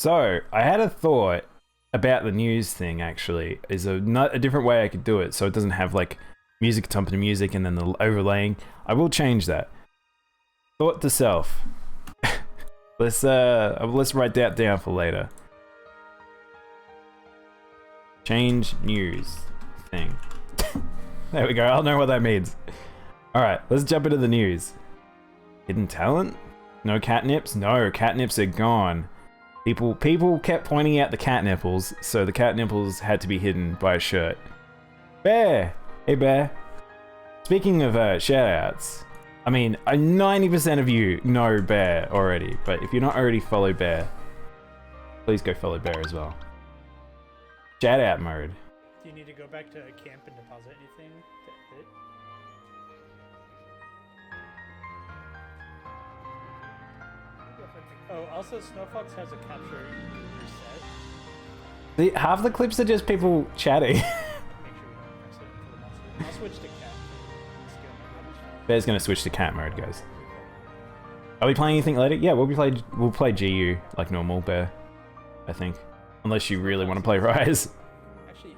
So, I had a thought about the news thing, actually. Is a different way I could do it, so it doesn't have, like, music on top of music and then the overlaying. I will change that. Thought to self. Let's write that down for later. Change news thing. There we go, I'll know what that means. Alright, let's jump into the news. Hidden talent? No catnips? No, catnips are gone. People kept pointing out the cat nipples, so the cat nipples had to be hidden by a shirt. Bear! Hey Bear. Speaking of shoutouts, I mean, 90% of you know Bear already, but if you're not already follow Bear, please go follow Bear as well. Shoutout mode. Do you need to go back to camp and deposit anything? Oh, also Snowfox has a capture reset. Half the clips are just people chatting. Make sure we don't press it for the monster. I'll switch to cat. Bear's gonna switch to cat mode, guys. Are we playing anything later? Yeah, we'll play GU like normal, Bear. I think. Unless you really want to play Rise.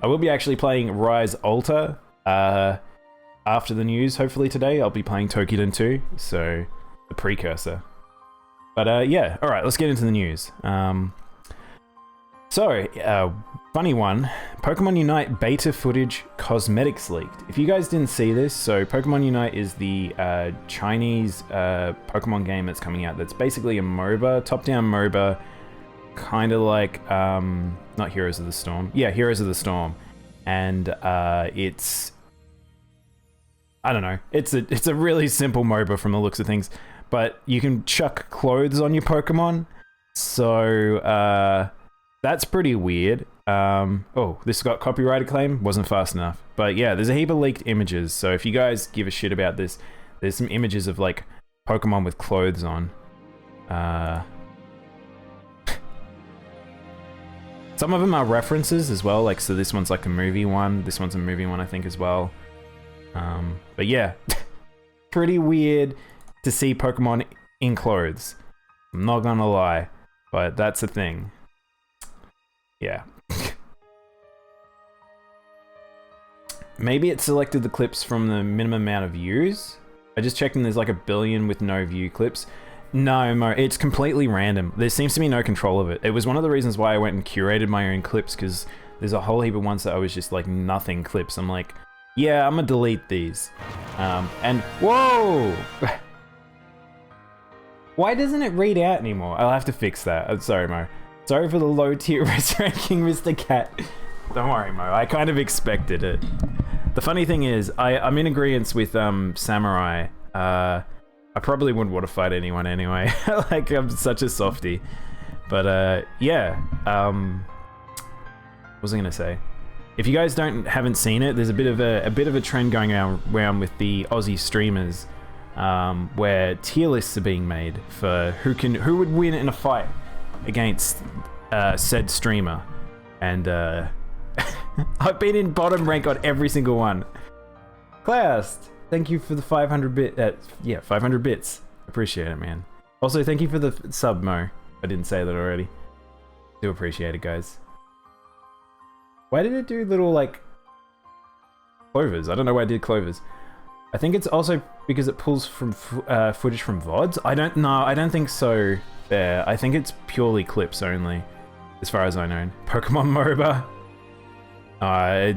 I will be actually playing Rise Alter after the news, hopefully today. I'll be playing Tokiden 2, so the precursor. But yeah, alright, let's get into the news. Funny one. Pokemon Unite beta footage cosmetics leaked. If you guys didn't see this, so Pokemon Unite is the Chinese Pokemon game that's coming out. That's basically a MOBA, top-down MOBA, kind of like, not Heroes of the Storm. Yeah, Heroes of the Storm. And it's, I don't know, it's a really simple MOBA from the looks of things. But you can chuck clothes on your Pokemon, so that's pretty weird. Oh, this got copyright claim? Wasn't fast enough. But yeah, there's a heap of leaked images, so if you guys give a shit about this, there's some images of like Pokemon with clothes on. Some of them are references as well, like so this one's like a movie one, this one's a movie one I think as well. But yeah, pretty weird to see Pokemon in clothes. I'm not gonna lie, but that's a thing. Yeah. Maybe it selected the clips from the minimum amount of views. I just checked and there's like 1 billion with no view clips. No, Mo, it's completely random. There seems to be no control of it. It was one of the reasons why I went and curated my own clips, because there's a whole heap of ones that I was just like nothing clips. I'm like, yeah, I'm gonna delete these. And whoa! Why doesn't it read out anymore? I'll have to fix that. I'm sorry, Mo. Sorry for the low tier rest ranking, Mr. Cat. Don't worry, Mo. I kind of expected it. The funny thing is, I'm in agreement with Samurai. I probably wouldn't want to fight anyone anyway. Like, I'm such a softie. But yeah. What was I gonna say? If you guys haven't seen it, there's a bit of a trend going around with the Aussie streamers. Where tier lists are being made for who would win in a fight against said streamer, and I've been in bottom rank on every single one. Claust, thank you for the 500 bit. Yeah, 500 bits. Appreciate it, man. Also, thank you for the sub, Mo. I didn't say that already. Do appreciate it, guys. Why did it do little like clovers? I don't know why it did clovers. I think it's also because it pulls from footage from VODs. I don't know. I don't think so. There. I think it's purely clips only, as far as I know. Pokemon MOBA. Yeah,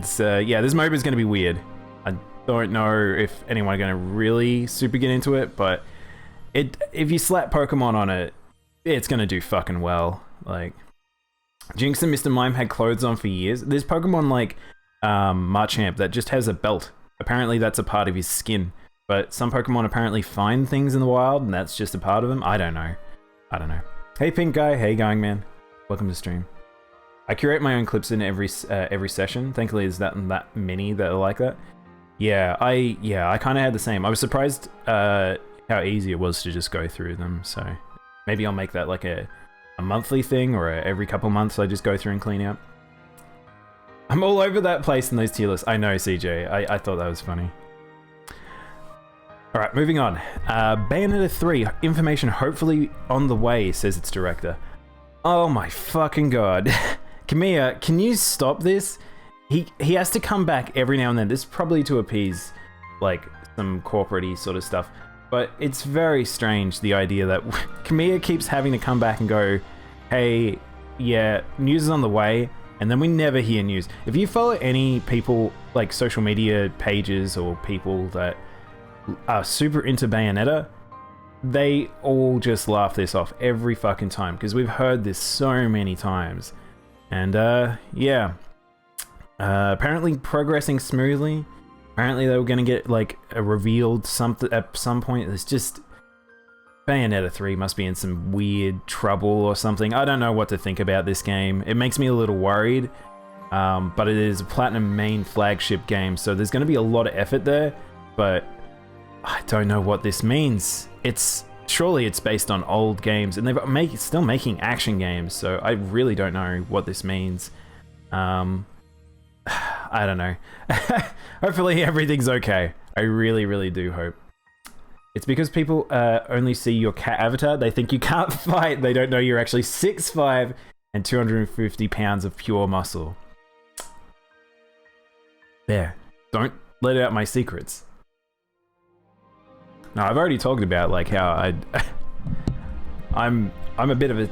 this MOBA is going to be weird. I don't know if anyone are going to really super get into it, but if you slap Pokemon on it, it's going to do fucking well. Like, Jinx and Mr. Mime had clothes on for years. There's Pokemon like Marchamp that just has a belt. Apparently that's a part of his skin, but some Pokemon apparently find things in the wild and that's just a part of them. I don't know. Hey Pink Guy, how you going, man? Welcome to stream. I curate my own clips in every session. Thankfully there's that many that are like that. Yeah, I kind of had the same. I was surprised how easy it was to just go through them, so maybe I'll make that like a monthly thing, or every couple months I just go through and clean out. I'm all over that place in those tier lists. I know, CJ. I thought that was funny. Alright, moving on. Bayonetta 3, information hopefully on the way, says its director. Oh my fucking god. Kamiya, can you stop this? He has to come back every now and then. This is probably to appease, like, some corporate-y sort of stuff. But it's very strange, the idea that Kamiya keeps having to come back and go, hey, yeah, news is on the way, and then we never hear news. If you follow any people, like, social media pages or people that are super into Bayonetta, they all just laugh this off every fucking time, because we've heard this so many times. And, yeah. Apparently progressing smoothly. Apparently they were going to get, like, a revealed something at some point. It's just... Bayonetta 3 must be in some weird trouble or something. I don't know what to think about this game. It makes me a little worried. But it is a Platinum main flagship game, so there's going to be a lot of effort there. But I don't know what this means. Surely it's based on old games, and they're still making action games, so I really don't know what this means. I don't know. Hopefully everything's okay. I really, really do hope. It's because people only see your cat avatar. They think you can't fight. They don't know you're actually 6'5" and 250 pounds of pure muscle. There. Don't let out my secrets. No, I've already talked about like how I'm a bit of a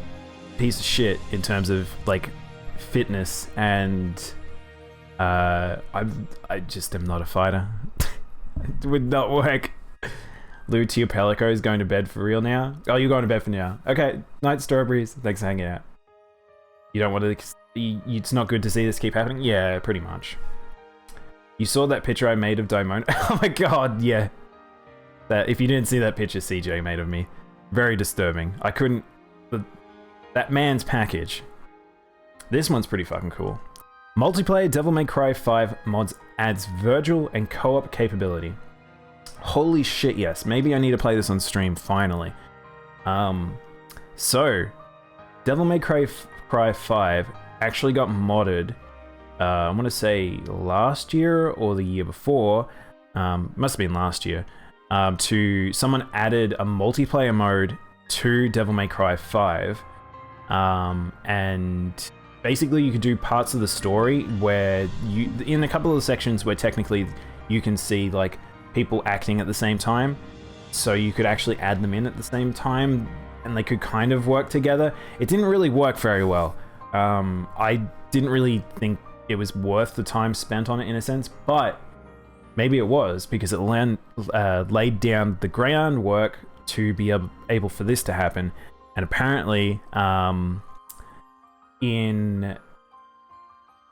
piece of shit in terms of like fitness, and I just am not a fighter. It would not work. Lou Tiopelico is going to bed for real now. Oh, you're going to bed for now. Okay, night strawberries. Thanks for hanging out. You don't want to. It's not good to see this keep happening. Yeah, pretty much. You saw that picture I made of Daimono? Oh my god, yeah. That if you didn't see that picture CJ made of me, very disturbing. I couldn't. That man's package. This one's pretty fucking cool. Multiplayer Devil May Cry 5 mods adds Virgil and co-op capability. Holy shit, yes. Maybe I need to play this on stream finally. So Devil May Cry 5 actually got modded. I want to say last year or the year before. Must have been last year. Someone added a multiplayer mode to Devil May Cry 5, and basically you could do parts of the story where in a couple of the sections where technically you can see like people acting at the same time, so you could actually add them in at the same time and they could kind of work together. It didn't really work very well. I didn't really think it was worth the time spent on it in a sense, but maybe it was, because it laid down the groundwork to be able for this to happen. And apparently,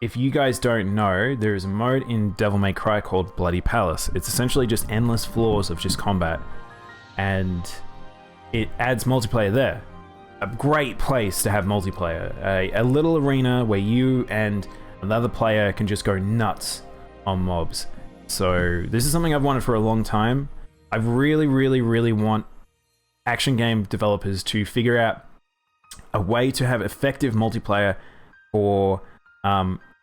if you guys don't know, there is a mode in Devil May Cry called Bloody Palace. It's essentially just endless floors of just combat, and it adds multiplayer there. A great place to have multiplayer. A little arena where you and another player can just go nuts on mobs. So this is something I've wanted for a long time. I really, really, really want action game developers to figure out a way to have effective multiplayer for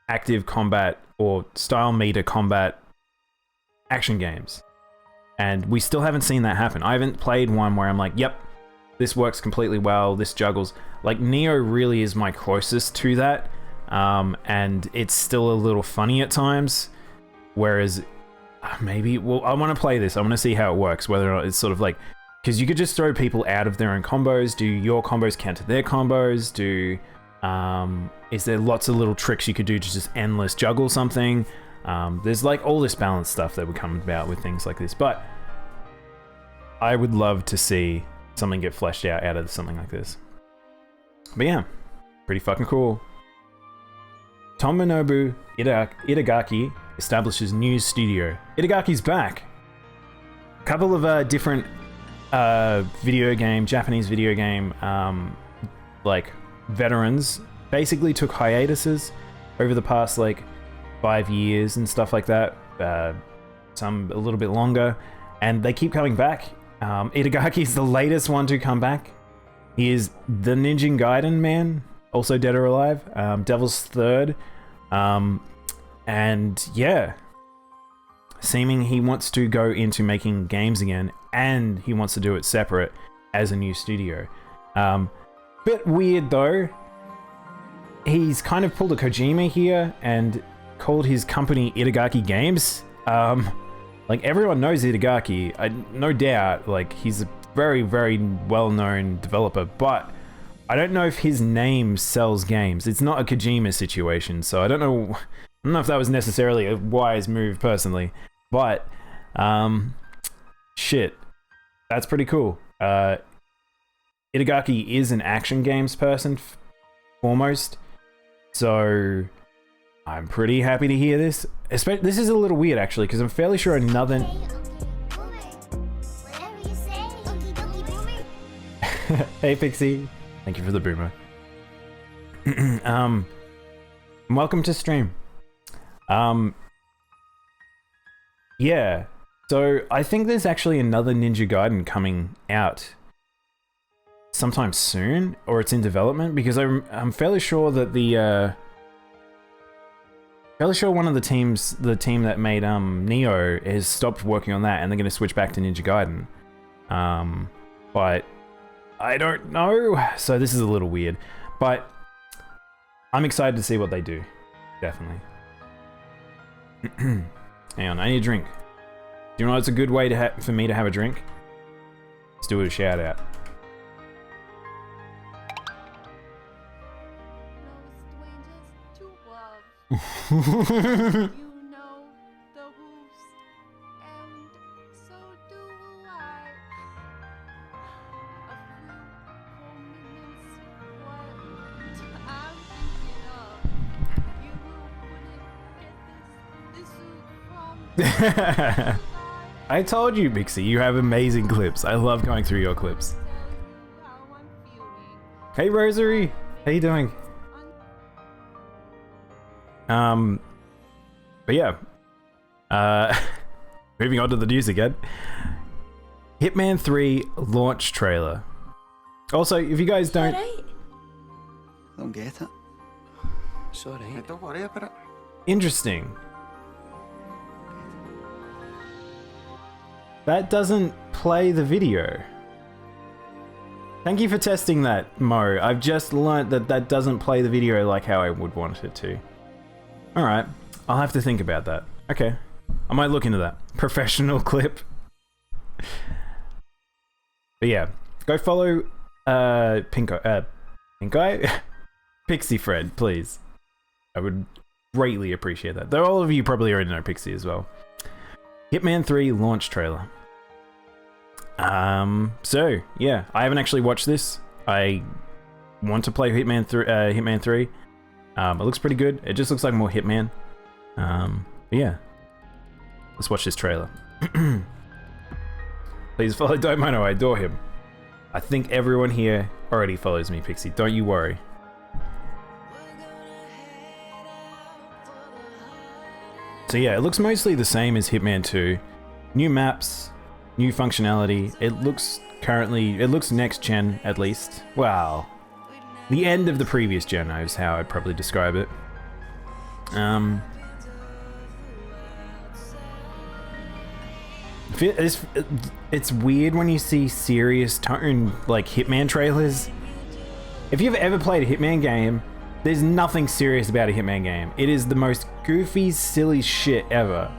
active combat or style meter combat action games. And we still haven't seen that happen. I haven't played one where I'm like, yep, this works completely well, this juggles. Like, Neo really is my closest to that. And it's still a little funny at times. Whereas, maybe, well, I want to play this. I want to see how it works, whether or not it's sort of like, because you could just throw people out of their own combos. Do your combos counter their combos? Is there lots of little tricks you could do to just endless juggle something? There's like all this balanced stuff that would come about with things like this. But I would love to see something get fleshed out of something like this. But yeah, pretty fucking cool. Tomonobu Itagaki establishes new studio. Itagaki's back. A couple of different Japanese video game, like veterans basically took hiatuses over the past like 5 years and stuff like that. Some a little bit longer, and they keep coming back. Itagaki is the latest one to come back. He is the Ninja Gaiden man, also dead or alive. Devil's Third. And yeah, seeming he wants to go into making games again, and he wants to do it separate as a new studio. Bit weird though, he's kind of pulled a Kojima here and called his company Itagaki Games. Like everyone knows Itagaki, no doubt. Like he's a very, very well-known developer, but I don't know if his name sells games. It's not a Kojima situation, so I don't know if that was necessarily a wise move personally, but shit, that's pretty cool. Itagaki is an action games person foremost, so I'm pretty happy to hear this. This is a little weird actually, because I'm fairly sure another... Hey Pixie, thank you for the boomer. Welcome to stream. Yeah, so I think there's actually another Ninja Gaiden coming out sometime soon, or it's in development, because I'm fairly sure that one of the teams, the team that made Neo, has stopped working on that, and they're going to switch back to Ninja Gaiden. But I don't know, so this is a little weird, but I'm excited to see what they do, definitely. Hang on, I need a drink. Do you know what's a good way for me to have a drink? Let's do a shout out. You know the hooves, and so do I. A few moments, what I'm thinking of. You wouldn't get this from I told you, Mixie, you have amazing clips. I love going through your clips. how I'm feeling. Hey Rosary, how you doing? But yeah, moving on to the news again. Hitman 3 launch trailer. Also, if you guys don't... Don't get it. Sorry. Don't worry about it. Interesting. That doesn't play the video. Thank you for testing that, Mo. I've just learnt that that doesn't play the video like how I would want it to. Alright, I'll have to think about that. Okay, I might look into that. Professional clip. But yeah, go follow Pink Eye? Pixie Fred, please. I would greatly appreciate that. Though all of you probably already know Pixie as well. Hitman 3 launch trailer. So yeah, I haven't actually watched this. I want to play Hitman 3. It looks pretty good. It just looks like more Hitman. But yeah, let's watch this trailer. Please follow Daimono, I adore him. I think everyone here already follows me, Pixie. Don't you worry. So yeah, it looks mostly the same as Hitman 2. New maps, new functionality. It looks next gen at least. Wow. The end of the previous gen is how I'd probably describe it. It's weird when you see serious tone like Hitman trailers. If you've ever played a Hitman game, there's nothing serious about a Hitman game. It is the most goofy, silly shit ever.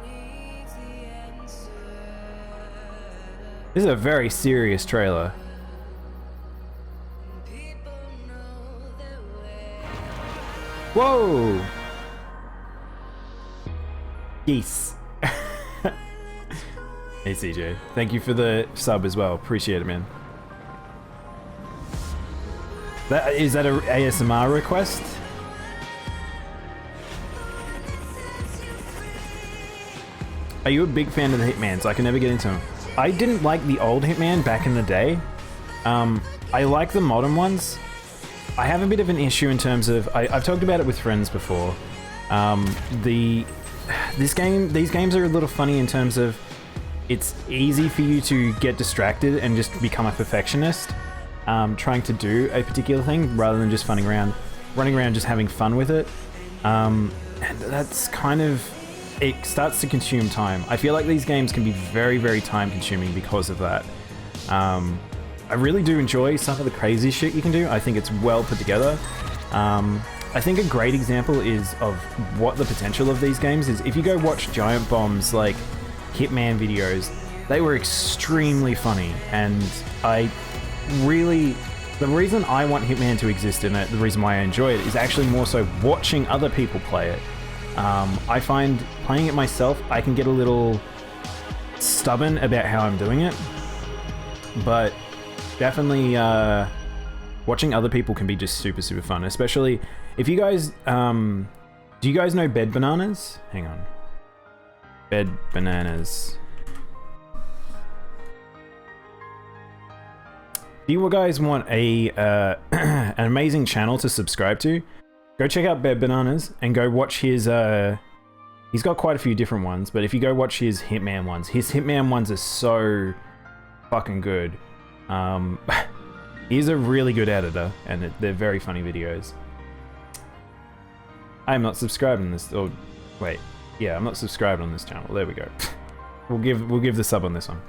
This is a very serious trailer. Whoa! Geese. Hey CJ, thank you for the sub as well. Appreciate it, man. Is that a ASMR request? Are you a big fan of the Hitmans? I can never get into them. I didn't like the old Hitman back in the day. I like the modern ones. I have a bit of an issue in terms of I've talked about it with friends before. These games are a little funny in terms of it's easy for you to get distracted and just become a perfectionist, trying to do a particular thing rather than just running around just having fun with it. And that's kind of, it starts to consume time. I feel like these games can be very, very time consuming because of that. I really do enjoy some of the crazy shit you can do. I think it's well put together. I think a great example is of what the potential of these games is. If you go watch Giant Bomb's like Hitman videos, they were extremely funny, and the reason I want Hitman to exist and the reason why I enjoy it is actually more so watching other people play it. I find playing it myself, I can get a little stubborn about how I'm doing it, but definitely watching other people can be just super fun, especially if you guys do you guys know Bed Bananas? Hang on. Bed Bananas. Do you guys want a an amazing channel to subscribe to? Go check out Bed Bananas and go watch his he's got quite a few different ones, but if you go watch his Hitman ones are so fucking good. He's a really good editor, and they're very funny videos. I'm not subscribed on this. Oh, wait. Yeah, I'm not subscribed on this channel. There we go. We'll give the sub on this one.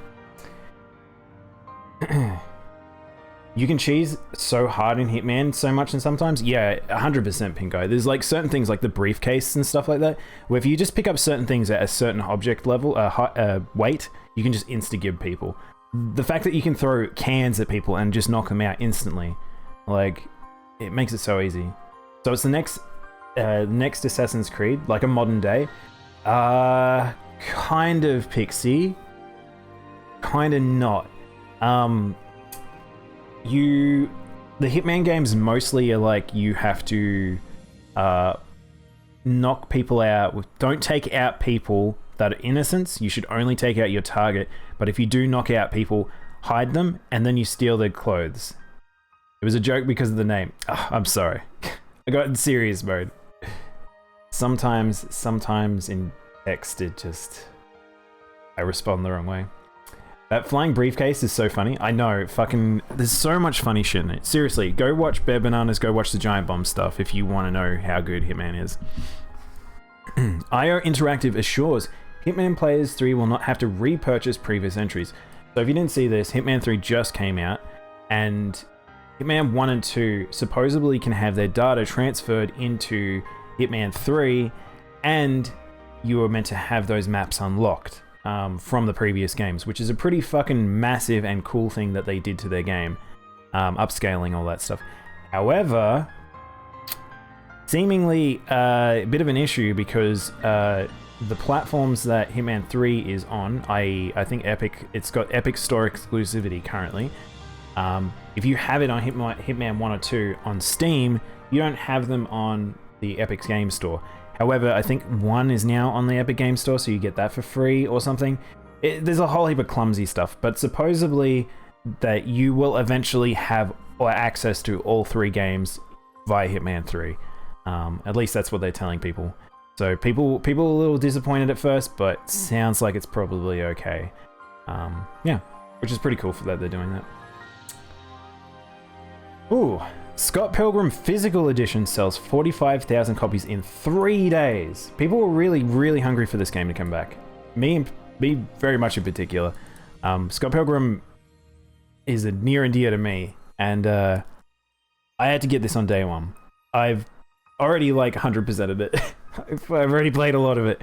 You can cheese so hard in Hitman so much, and sometimes, yeah, 100% Pinko. There's like certain things like the briefcase and stuff like that, where if you just pick up certain things at a certain object level, weight, you can just insta-give people. The fact that you can throw cans at people and just knock them out instantly, like, it makes it so easy. So it's the next Assassin's Creed, like a modern day, kind of pixie, kind of not. The Hitman games mostly are like you have to knock people out. Don't take out people that are innocents. You should only take out your target. But if you do knock out people, hide them, and then you steal their clothes. It was a joke because of the name. Oh, I'm sorry. I got in serious mode. Sometimes in text I respond the wrong way. That flying briefcase is so funny. I know, there's so much funny shit in it. Seriously, go watch Bed Bananas, go watch the Giant Bomb stuff if you want to know how good Hitman is. IO Interactive assures Hitman Players 3 will not have to repurchase previous entries. So if you didn't see this, Hitman 3 just came out, and Hitman 1 and 2 supposedly can have their data transferred into Hitman 3, and you were meant to have those maps unlocked from the previous games, which is a pretty fucking massive and cool thing that they did to their game. Upscaling, all that stuff. However, seemingly a bit of an issue because the platforms that Hitman 3 is on, I think Epic, it's got Epic Store exclusivity currently. If you have it on Hitman 1 or 2 on Steam, you don't have them on the Epic Game Store. However, I think 1 is now on the Epic Game Store, so you get that for free or something. There's a whole heap of clumsy stuff, but supposedly that you will eventually have access to all 3 games via Hitman 3. At least that's what they're telling people. So people are a little disappointed at first, but sounds like it's probably okay. Yeah, which is pretty cool for that they're doing that. Ooh, Scott Pilgrim Physical Edition sells 45,000 copies in 3 days. People were really hungry for this game to come back. Me very much in particular. Scott Pilgrim is a near and dear to me, and I had to get this on day one. I've already like 100%ed it. I've already played a lot of it.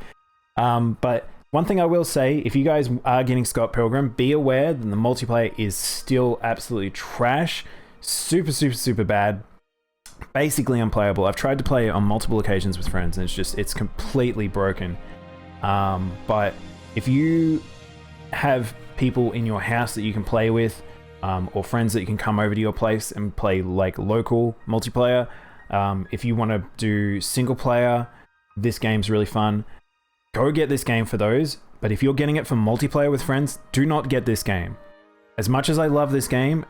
But one thing I will say, if you guys are getting Scott Pilgrim, be aware that the multiplayer is still absolutely trash. Super bad. Basically unplayable. I've tried to play it on multiple occasions with friends, and it's completely broken. But if you have people in your house that you can play with, or friends that you can come over to your place and play like local multiplayer, if you want to do single player, this game's really fun. Go get this game for those. But if you're getting it for multiplayer with friends, do not get this game. As much as I love this game,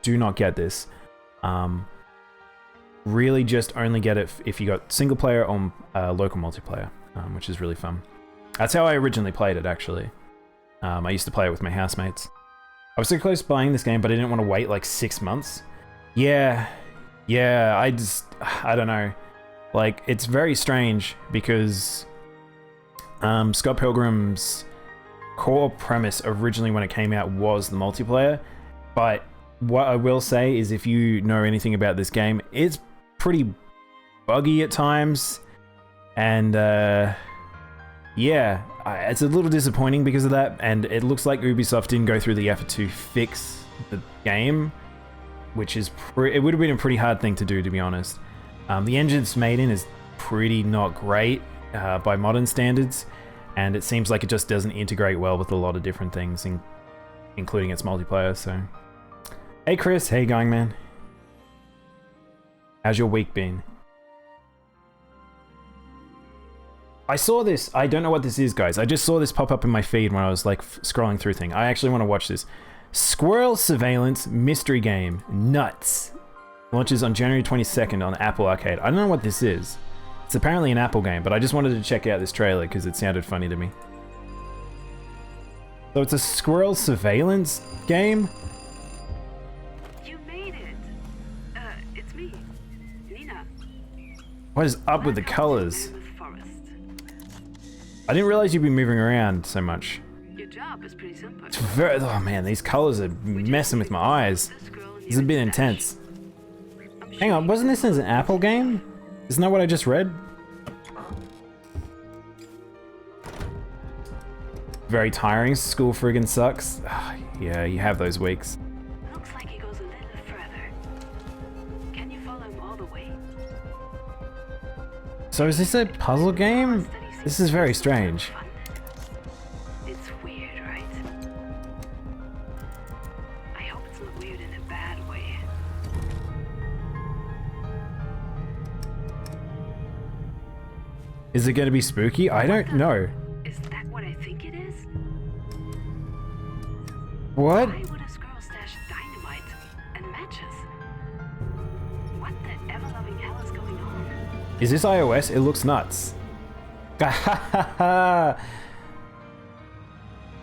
do not get this. Really just only get it if you got single player or local multiplayer, which is really fun. That's how I originally played it, actually. I used to play it with my housemates. I was so close to buying this game, but I didn't want to wait like 6 months. Yeah, I don't know. Like, it's very strange because Scott Pilgrim's core premise originally when it came out was the multiplayer, but what I will say is if you know anything about this game, it's pretty buggy at times, and yeah, it's a little disappointing because of that, and it looks like Ubisoft didn't go through the effort to fix the game, which is it would have been a pretty hard thing to do, to be honest. The engine it's made in is pretty not great by modern standards, and it seems like it just doesn't integrate well with a lot of different things, including its multiplayer. So, hey Chris, how you going, man? How's your week been? I saw this. I don't know what this is, guys. I just saw this pop up in my feed when I was like scrolling through things. I actually want to watch this. Squirrel Surveillance Mystery Game. Nuts. Launches on January 22nd on Apple Arcade. I don't know what this is. It's apparently an Apple game, but I just wanted to check out this trailer because it sounded funny to me. So it's a squirrel surveillance game? You made it. It's me, Nina. What is up with the colors? With Forrest. I didn't realize you'd be moving around so much. Your job is pretty simple. It's very, oh man, these colors are messing with my eyes. This is a bit intense. Hang on, wasn't this an Apple game? Isn't that what I just read? Very tiring. School friggin' sucks. Yeah, you have those weeks. Looks like he goes a little further. Can you follow him all the way? So is this a puzzle game? This is very strange. It's weird, right? I hope it's not weird in a bad way. Is it gonna be spooky? I don't know. Is that what I think it is? What? Why would a squirrel stash dynamite and matches? What the ever-loving hell is going on? Is this iOS? It looks nuts.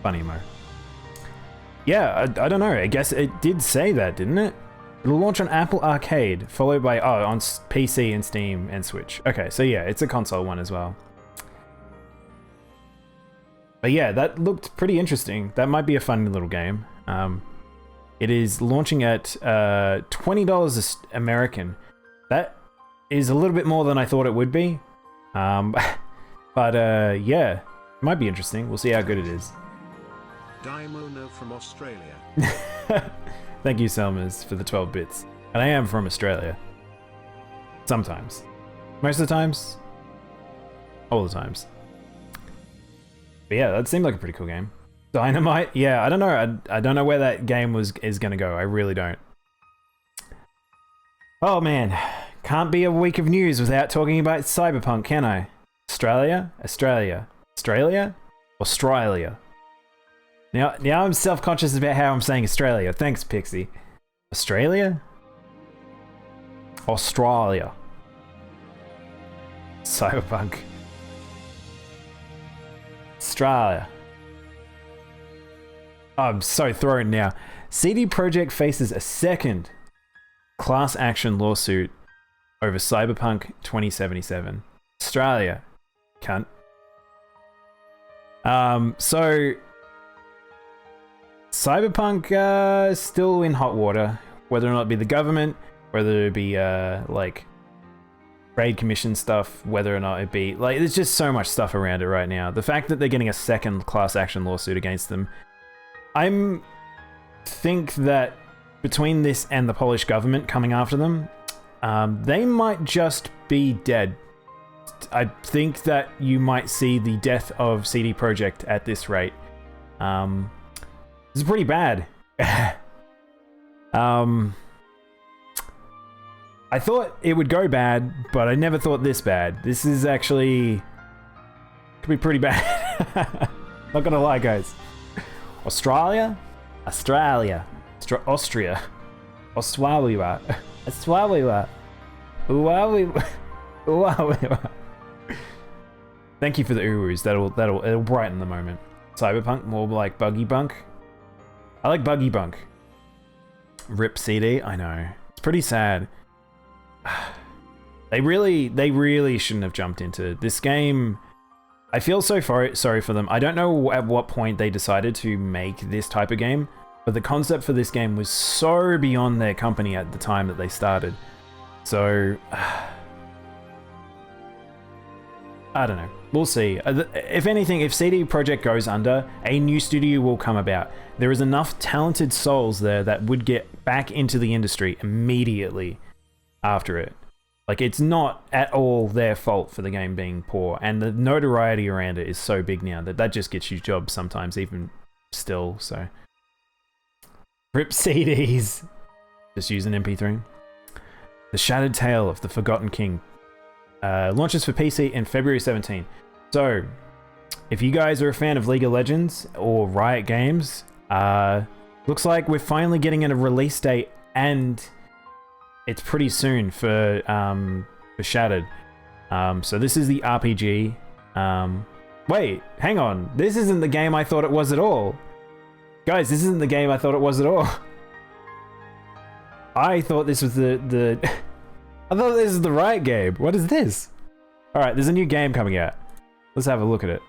Funny mo. Yeah, I don't know. I guess it did say that, didn't it? It'll launch on Apple Arcade, followed by, on PC and Steam and Switch. Okay, so yeah, it's a console one as well. But yeah, that looked pretty interesting. That might be a fun little game. It is launching at $20 American. That is a little bit more than I thought it would be. But yeah, it might be interesting. We'll see how good it is. Daimono from Australia. Thank you, Selmas, for the 12 bits. And I am from Australia. Sometimes. Most of the times. All the times. But yeah, that seemed like a pretty cool game. Dynamite? Yeah, I don't know. I don't know where that game is going to go. I really don't. Oh man. Can't be a week of news without talking about Cyberpunk, can I? Australia? Australia. Australia? Australia. Now I'm self-conscious about how I'm saying Australia. Thanks, Pixie. Australia? Australia. Cyberpunk. Australia. Oh, I'm so thrown now. CD Projekt faces a second class action lawsuit over Cyberpunk 2077. Australia. Cunt. So Cyberpunk is still in hot water, whether or not it be the government, whether it be like trade commission stuff, whether or not it be like there's just so much stuff around it right now. The fact that they're getting a second class action lawsuit against them, I think that between this and the Polish government coming after them, they might just be dead. I think that you might see the death of CD Projekt at this rate. This is pretty bad. I thought it would go bad, but I never thought this bad. This is actually could be pretty bad. Not gonna lie, guys. Australia, Austria, Australia, Thank you for the uwus. It'll brighten the moment. Cyberpunk, more like Buggy Bunk. I like Buggy Bunk. Rip CD. I know. It's pretty sad. They really shouldn't have jumped into this game. I feel so sorry for them. I don't know at what point they decided to make this type of game, but the concept for this game was so beyond their company at the time that they started. So I don't know. We'll see. If anything, if CD Projekt goes under, a new studio will come about. There is enough talented souls there that would get back into the industry immediately after it. Like, it's not at all their fault for the game being poor, and the notoriety around it is so big now that that just gets you jobs sometimes, even still, so. Rip CDs. Just use an MP3. The Shattered Tale of the Forgotten King. Launches for PC in February 17. So, if you guys are a fan of League of Legends or Riot Games, looks like we're finally getting a release date, and it's pretty soon for Shattered. So this is the RPG. Wait, hang on. This isn't the game I thought it was at all. Guys, this isn't the game I thought it was at all. I thought this was the I thought this was the Riot game. What is this? Alright, there's a new game coming out. Let's have a look at it.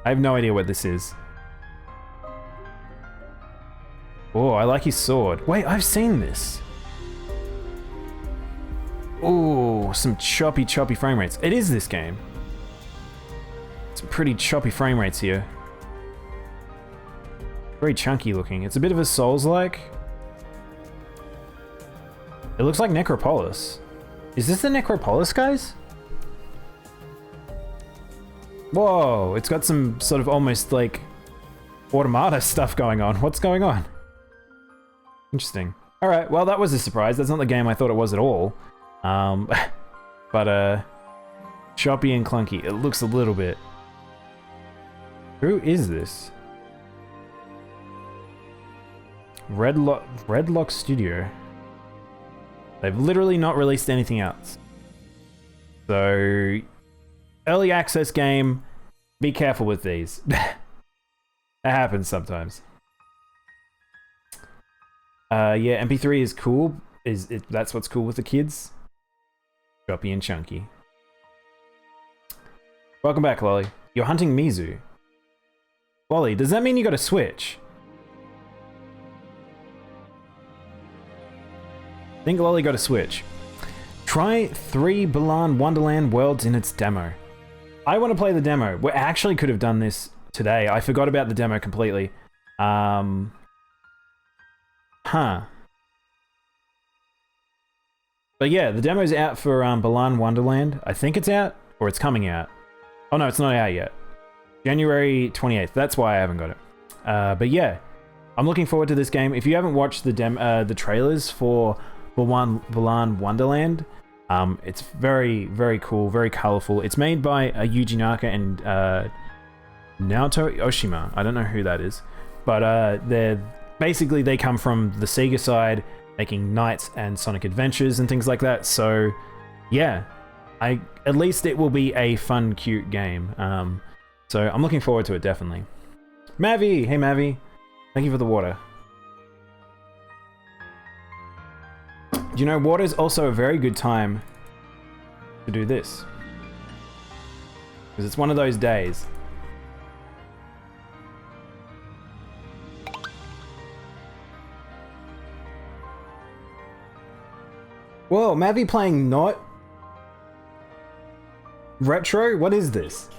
I have no idea what this is. Oh, I like his sword. Wait, I've seen this. Oh, some choppy frame rates. It is this game. Some pretty choppy frame rates here. Very chunky looking. It's a bit of a Souls-like. It looks like Necropolis. Is this the Necropolis, guys? Whoa, it's got some sort of almost like Automata stuff going on. What's going on? Interesting. Alright, well that was a surprise. That's not the game I thought it was at all. But choppy and clunky. It looks a little bit. Who is this? Redlock Studio. They've literally not released anything else. So, early access game, be careful with these. It happens sometimes. Yeah, MP3 is cool. That's what's cool with the kids. Choppy and chunky. Welcome back, Lolly. You're hunting Mizu. Lolly, does that mean you got a Switch? I think Lolly got a Switch. Try 3 Balan Wonderland Worlds in its demo. I want to play the demo. We actually could have done this today. I forgot about the demo completely. Huh. But yeah, the demo's out for Balan Wonderland. I think it's out, or it's coming out. Oh no, it's not out yet. January 28th. That's why I haven't got it. But yeah, I'm looking forward to this game. If you haven't watched the trailers for Balan Wonderland, it's very, very cool, very colorful. It's made by Yuji Naka and Naoto Oshima. I don't know who that is, but they come from the Sega side, making Knights and Sonic Adventures and things like that. So yeah, at least it will be a fun, cute game. So I'm looking forward to it, definitely. Mavi! Hey Mavi! Thank you for the water. You know, water is also a very good time to do this. Because it's one of those days. Whoa, Mavi playing not retro? What is this?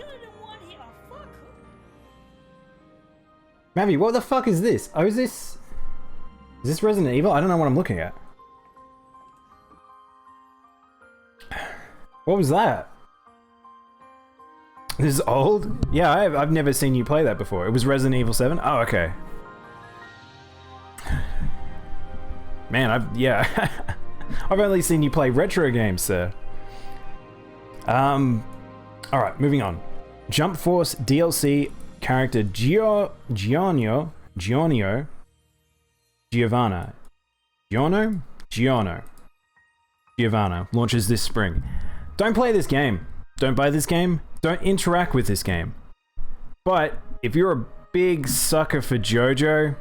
Mavi, what the fuck is this? Oh, is this Resident Evil? I don't know what I'm looking at. What was that? This is old? Yeah, I've never seen you play that before. It was Resident Evil 7? Oh, okay. Man, I've only seen you play retro games, sir. Alright, moving on. Jump Force DLC character Giorno launches this spring. Don't play this game. Don't buy this game. Don't interact with this game. But if you're a big sucker for JoJo,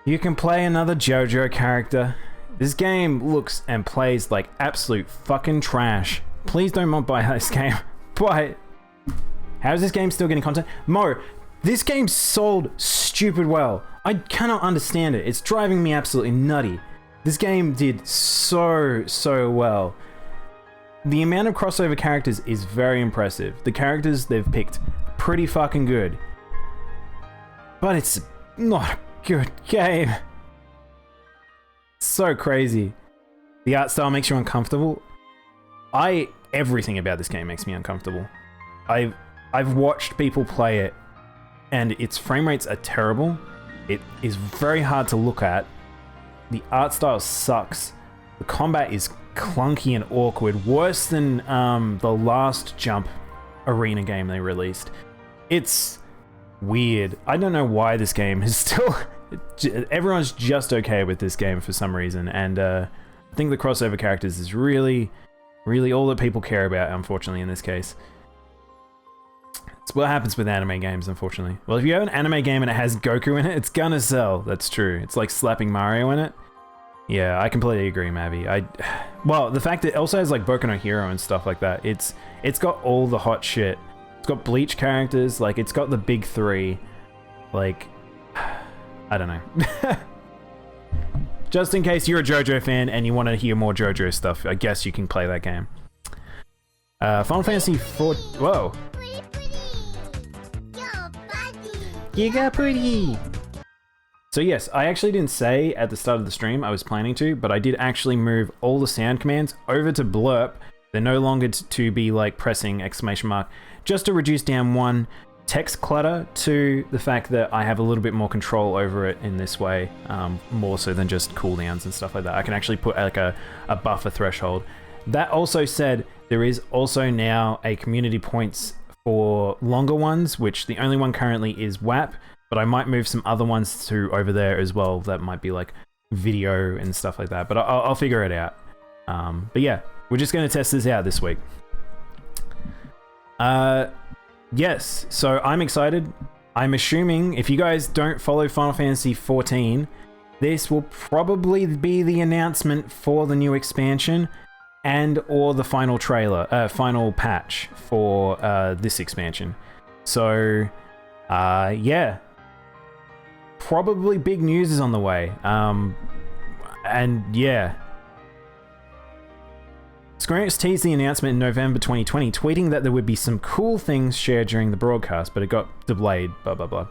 you can play another JoJo character. This game looks and plays like absolute fucking trash. Please don't buy this game. But how is this game still getting content? Mo, this game sold stupid well. I cannot understand it. It's driving me absolutely nutty. This game did so well. the amount of crossover characters is very impressive. The characters they've picked pretty fucking good. But it's not a good game. So crazy. The art style makes you uncomfortable. Everything about this game makes me uncomfortable. I've watched people play it and its frame rates are terrible. It is very hard to look at. The art style sucks. The combat is clunky and awkward, worse than the last Jump arena game they released. It's weird. I don't know why this game is still... Everyone's just okay with this game for some reason, and I think the crossover characters is really all that people care about, unfortunately, in this case. It's what happens with anime games, unfortunately. Well, if you have an anime game and it has Goku in it, it's gonna sell. That's true. It's like slapping Mario in it. Yeah, I completely agree, Mavi. Well, the fact that it also has like Boku no Hero and stuff like that. It's got all the hot shit. It's got Bleach characters. Like, it's got the big three. Like, I don't know. Just in case you're a JoJo fan and you want to hear more JoJo stuff, I guess you can play that game. Final Fantasy 4. Whoa. You got pretty. So yes, I actually didn't say at the start of the stream I was planning to, but I did actually move all the sound commands over to blurp. They're no longer to be like pressing exclamation mark, just to reduce down one, text clutter, to the fact that I have a little bit more control over it in this way, more so than just cooldowns and stuff like that. I can actually put like a buffer threshold. That also said, there is also now a community points for longer ones, which the only one currently is WAP, but I might move some other ones to over there as well. That might be like video and stuff like that, but I'll figure it out. But yeah, we're just going to test this out this week. Yes, so I'm excited. I'm assuming if you guys don't follow Final Fantasy 14, this will probably be the announcement for the new expansion and or the final trailer, final patch for this expansion. So, yeah, probably big news is on the way. And yeah, Square Enix teased the announcement in November 2020, tweeting that there would be some cool things shared during the broadcast, but it got delayed, blah, blah, blah.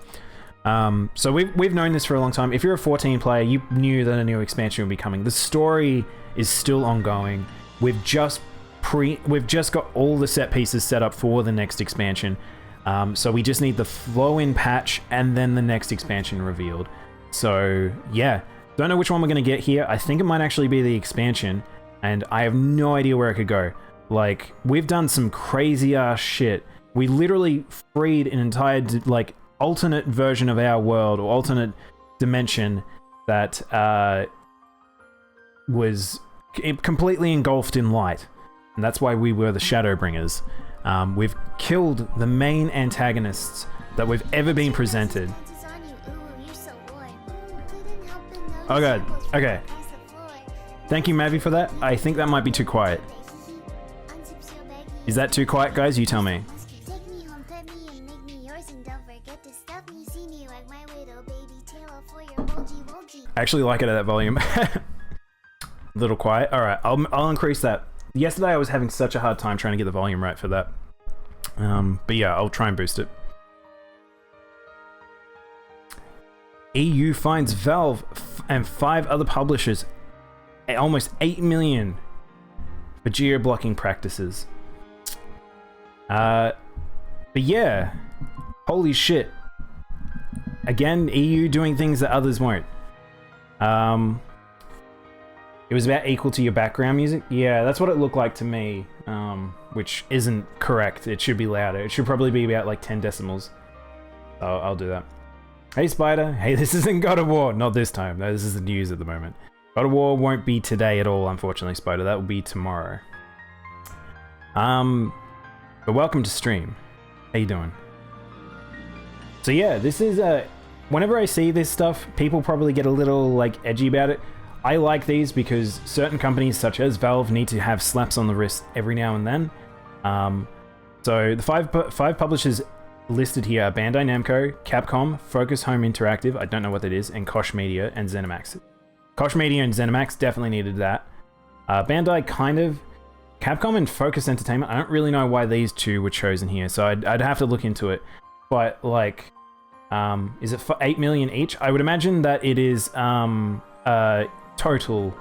So we've known this for a long time. If you're a 14 player, you knew that a new expansion would be coming. The story is still ongoing. We've just got all the set pieces set up for the next expansion. So we just need the flow-in patch and then the next expansion revealed. So yeah, don't know which one we're going to get here. I think it might actually be the expansion. And I have no idea where it could go. Like, we've done some crazy ass shit. We literally freed an entire, like, alternate version of our world, or alternate dimension that was completely engulfed in light. And that's why we were the Shadowbringers. We've killed the main antagonists that we've ever been presented. Oh god, okay. Thank you, Mavi, for that. I think that might be too quiet. Is that too quiet, guys? You tell me. I actually like it at that volume. A little quiet. Alright, I'll increase that. Yesterday I was having such a hard time trying to get the volume right for that. But yeah, I'll try and boost it. EU fines Valve and 5 other publishers almost 8 million for geo-blocking practices. But yeah, holy shit. Again, EU doing things that others won't. It was about equal to your background music. Yeah, that's what it looked like to me, which isn't correct. It should be louder. It should probably be about like 10 decimals. So I'll do that. Hey Spider, hey, this isn't God of War. Not this time. No, this is the news at the moment. God of War won't be today at all, unfortunately, Spider. That will be tomorrow. But welcome to stream. How you doing? So yeah, this is whenever I see this stuff, people probably get a little like edgy about it. I like these because certain companies such as Valve need to have slaps on the wrist every now and then. So the five publishers listed here are Bandai Namco, Capcom, Focus Home Interactive, I don't know what that is, and Koch Media and ZeniMax. Koch Media and ZeniMax definitely needed that. Bandai kind of Capcom and Focus Entertainment, I don't really know why these two were chosen here, so I'd have to look into it. But like, is it for 8 million each? I would imagine that it is total,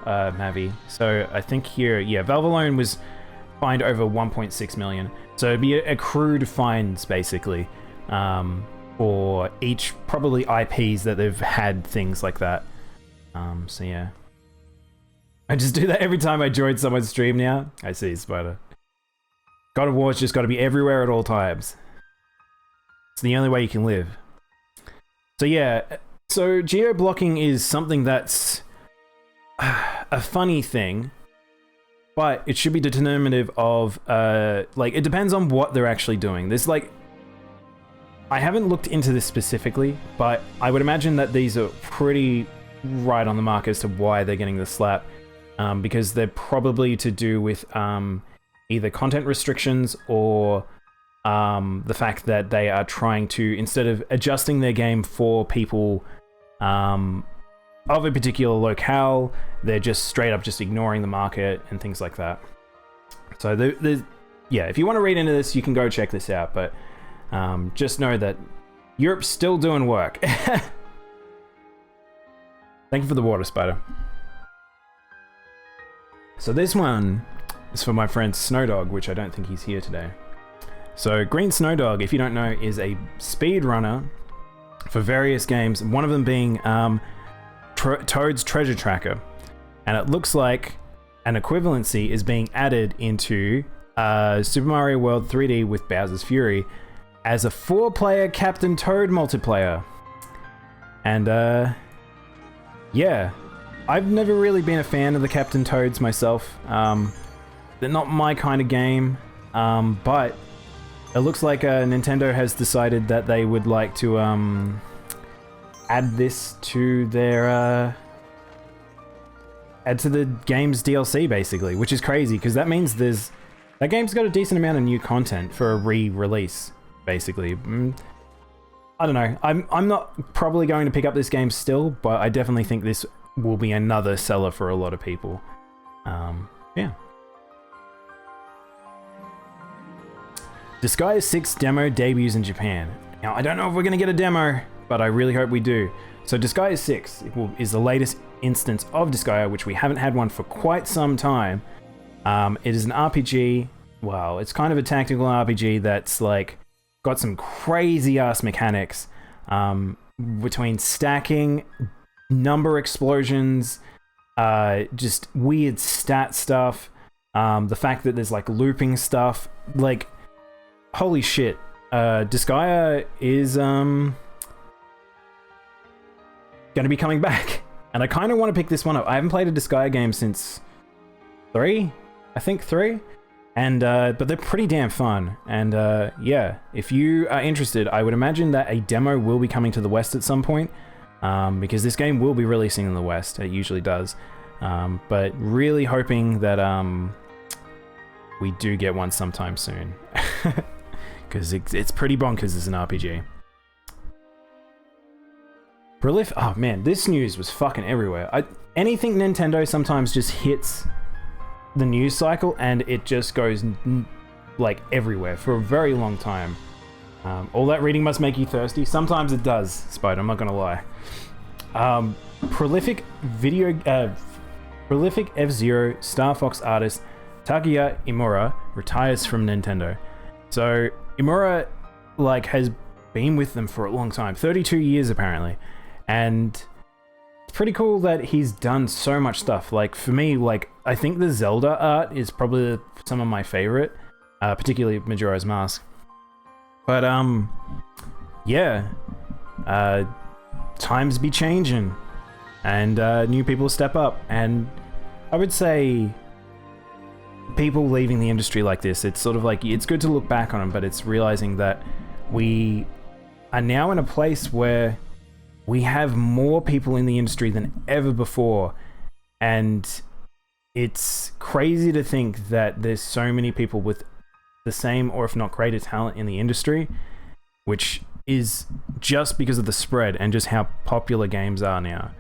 Mavi. So I think here, yeah, Valve alone was fined over 1.6 million. So it'd be accrued fines basically for each probably IPs that they've had things like that. So yeah. I just do that every time I join someone's stream now. I see, Spider. God of War's just got to be everywhere at all times. It's the only way you can live. So yeah, so geo-blocking is something that's a funny thing, but it should be determinative of, like, it depends on what they're actually doing. There's like, I haven't looked into this specifically, but I would imagine that these are pretty right on the mark as to why they're getting the slap. Because they're probably to do with either content restrictions or the fact that they are trying to, instead of adjusting their game for people of a particular locale, they're just straight up just ignoring the market and things like that. So yeah, if you want to read into this, you can go check this out, but just know that Europe's still doing work. Thank you for the water, Spider. So this one is for my friend Snowdog, which I don't think he's here today. So Green Snowdog, if you don't know, is a speedrunner for various games, one of them being Toad's Treasure Tracker. And it looks like an equivalency is being added into Super Mario World 3D with Bowser's Fury as a 4-player Captain Toad multiplayer. And yeah. I've never really been a fan of the Captain Toads myself. They're not my kind of game, but it looks like Nintendo has decided that they would like to add this to their add to the game's DLC basically, which is crazy because that means that game's got a decent amount of new content for a re-release basically. I don't know. I'm not probably going to pick up this game still, but I definitely think this will be another seller for a lot of people. Yeah. Disgaea 6 demo debuts in Japan. Now, I don't know if we're going to get a demo, but I really hope we do. So Disgaea 6 is the latest instance of Disgaea, which we haven't had one for quite some time. It is an RPG. Well, it's kind of a tactical RPG that's like got some crazy ass mechanics between stacking, number explosions, just weird stat stuff, the fact that there's like looping stuff, like holy shit. Disgaea is gonna be coming back, and I kind of want to pick this one up. I haven't played a Disgaea game since 3, and but they're pretty damn fun. And yeah, if you are interested, I would imagine that a demo will be coming to the West at some point. Because this game will be releasing in the West, it usually does. But really hoping that we do get one sometime soon. Because it's pretty bonkers as an RPG. Oh man, this news was fucking everywhere. Anything Nintendo sometimes just hits the news cycle and it just goes like everywhere for a very long time. All that reading must make you thirsty. Sometimes it does, Spider, I'm not gonna lie. Prolific F-Zero Star Fox artist Takuya Imura retires from Nintendo. So Imura like has been with them for a long time, 32 years apparently, and it's pretty cool that he's done so much stuff. Like for me, like I think the Zelda art is probably some of my favorite, particularly Majora's Mask. But yeah, times be changing, and new people step up, and I would say people leaving the industry like this, it's sort of like, it's good to look back on them, but it's realizing that we are now in a place where we have more people in the industry than ever before, and it's crazy to think that there's so many people with the same or if not greater talent in the industry, which is just because of the spread and just how popular games are now.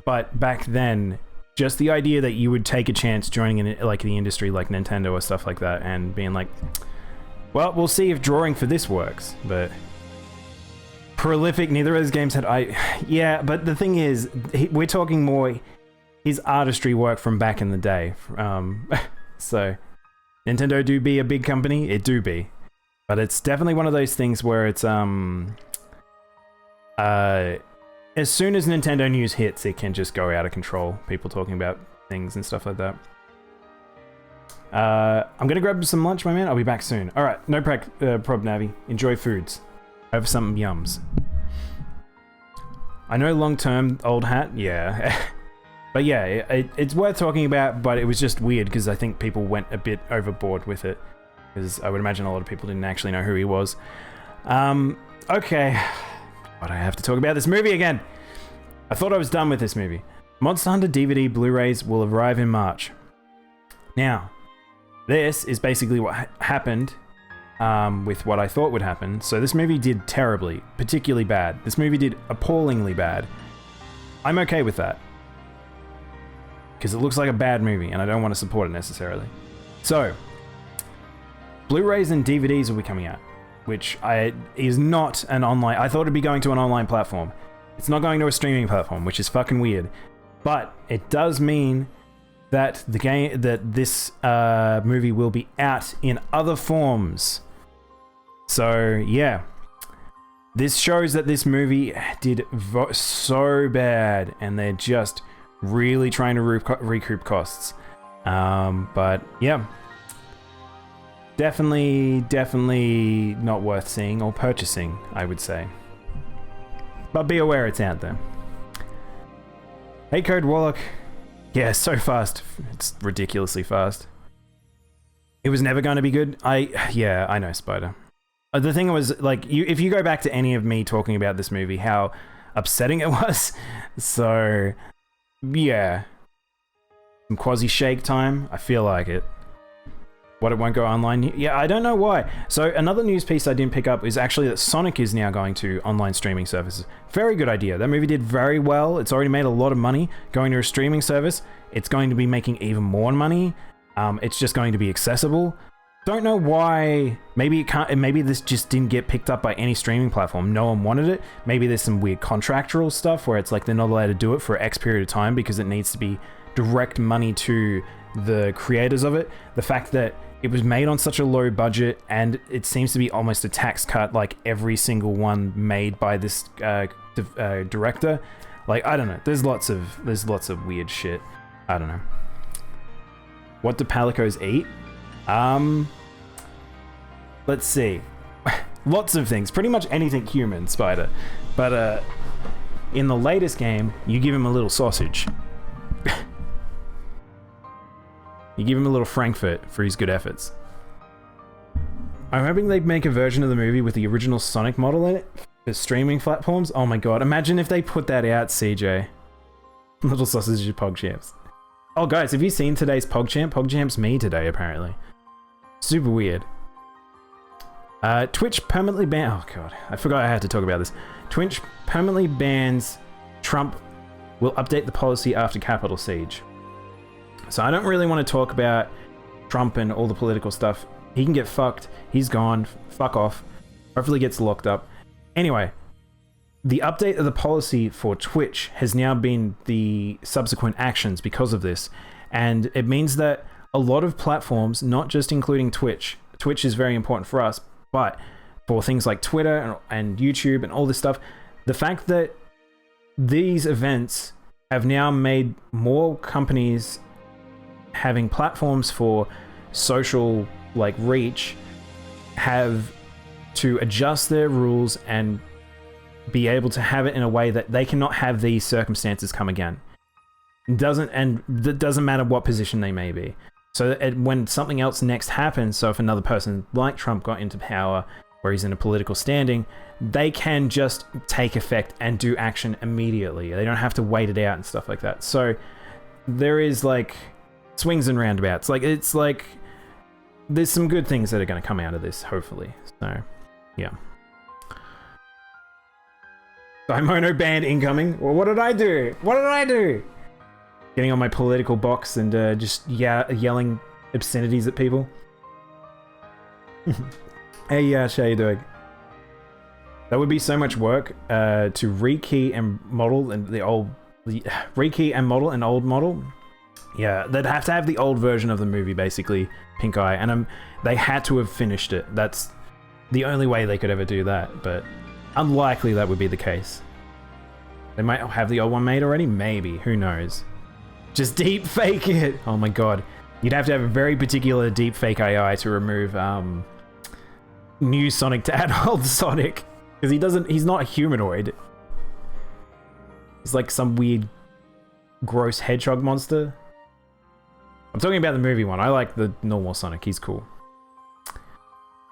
But back then, just the idea that you would take a chance joining in like the industry like Nintendo or stuff like that and being like, well, we'll see if drawing for this works. But prolific, neither of those games had yeah, but the thing is, we're talking more his artistry work from back in the day. So Nintendo do be a big company, it do be. But it's definitely one of those things where it's as soon as Nintendo news hits, it can just go out of control. People talking about things and stuff like that. I'm gonna grab some lunch, my man. I'll be back soon. All right, no prob, Navi. Enjoy foods. Have some yums. I know long-term old hat, yeah. But yeah, it's worth talking about, but it was just weird because I think people went a bit overboard with it. Because I would imagine a lot of people didn't actually know who he was. Okay. But I have to talk about this movie again. I thought I was done with this movie. Monster Hunter DVD Blu-rays will arrive in March. Now, this is basically what happened with what I thought would happen. So this movie did terribly, particularly bad. This movie did appallingly bad. I'm okay with that. Because it looks like a bad movie, and I don't want to support it necessarily. So, Blu-rays and DVDs will be coming out, which is not an online... I thought it'd be going to an online platform. It's not going to a streaming platform, which is fucking weird. But it does mean that this movie will be out in other forms. So, yeah. This shows that this movie did so bad, and they're just really trying to recoup costs. But, yeah. Definitely not worth seeing or purchasing, I would say. But be aware it's out there. Hey Code Warlock. Yeah, so fast. It's ridiculously fast. It was never going to be good. Yeah, I know, Spider. The thing was, like, if you go back to any of me talking about this movie, how upsetting it was. So, yeah. Some quasi-shake time. I feel like it. What, it won't go online? Yeah, I don't know why. So another news piece I didn't pick up is actually that Sonic is now going to online streaming services. Very good idea. That movie did very well. It's already made a lot of money going to a streaming service. It's going to be making even more money. It's just going to be accessible. Don't know why. Maybe it can't. Maybe this just didn't get picked up by any streaming platform. No one wanted it. Maybe there's some weird contractual stuff where it's like they're not allowed to do it for X period of time because it needs to be direct money to the creators of it. The fact that it was made on such a low budget and it seems to be almost a tax cut like every single one made by this director. Like, I don't know. There's lots of weird shit. I don't know. What do palicos eat? Let's see. Lots of things. Pretty much anything human, Spider. But in the latest game, you give him a little sausage. You give him a little Frankfurt for his good efforts. I'm hoping they make a version of the movie with the original Sonic model in it for streaming platforms. Oh my god, imagine if they put that out, CJ. Little sausage PogChamps. Oh guys, have you seen today's PogChamp? PogChamp's me today, apparently. Super weird. Twitch permanently ban... Oh god, I forgot I had to talk about this. Twitch permanently bans Trump will update the policy after Capitol Siege. So I don't really want to talk about Trump and all the political stuff. He can get fucked. He's gone. Fuck off. Hopefully gets locked up. Anyway, the update of the policy for Twitch has now been the subsequent actions because of this. And it means that a lot of platforms, not just including Twitch is very important for us, but for things like Twitter and YouTube and all this stuff, the fact that these events have now made more companies having platforms for social like reach have to adjust their rules and be able to have it in a way that they cannot have these circumstances come again. It doesn't matter what position they may be. So when something else next happens, so if another person like Trump got into power where he's in a political standing, they can just take effect and do action immediately. They don't have to wait it out and stuff like that. So there is like swings and roundabouts. Like, it's like there's some good things that are going to come out of this, hopefully. So, yeah. Daimono band incoming. Well, what did I do? What did I do? getting on my political box and just yelling obscenities at people. Hey Yash, how you doing? That would be so much work to rekey and model and rekey and model an old model. Yeah, they'd have to have the old version of the movie, basically, Pink Eye, and they had to have finished it. That's the only way they could ever do that, but unlikely that would be the case. They might have the old one made already, maybe, who knows. Just deep fake it! Oh my god. You'd have to have a very particular deep fake AI to remove new Sonic to add old Sonic. Because he's not a humanoid. He's like some weird, gross hedgehog monster. I'm talking about the movie one. I like the normal Sonic. He's cool.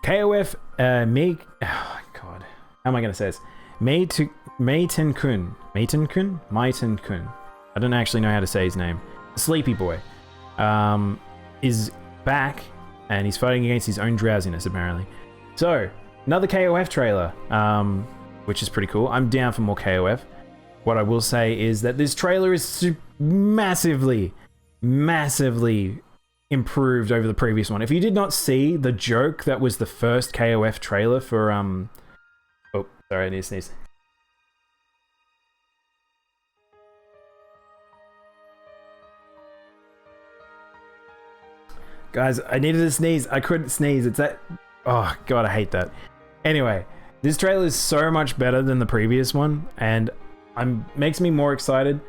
KOF, oh god. How am I going to say this? Maiten-kun. Maiten-kun? Maiten-kun. I don't actually know how to say his name. Sleepy Boy. Is back, and he's fighting against his own drowsiness, apparently. So, another KOF trailer, which is pretty cool. I'm down for more KOF. What I will say is that this trailer is massively, massively improved over the previous one. If you did not see the joke that was the first KOF trailer for, oh, sorry, I need to sneeze. Guys, I needed to sneeze. I couldn't sneeze. It's that... Oh, God, I hate that. Anyway, this trailer is so much better than the previous one, and makes me more excited.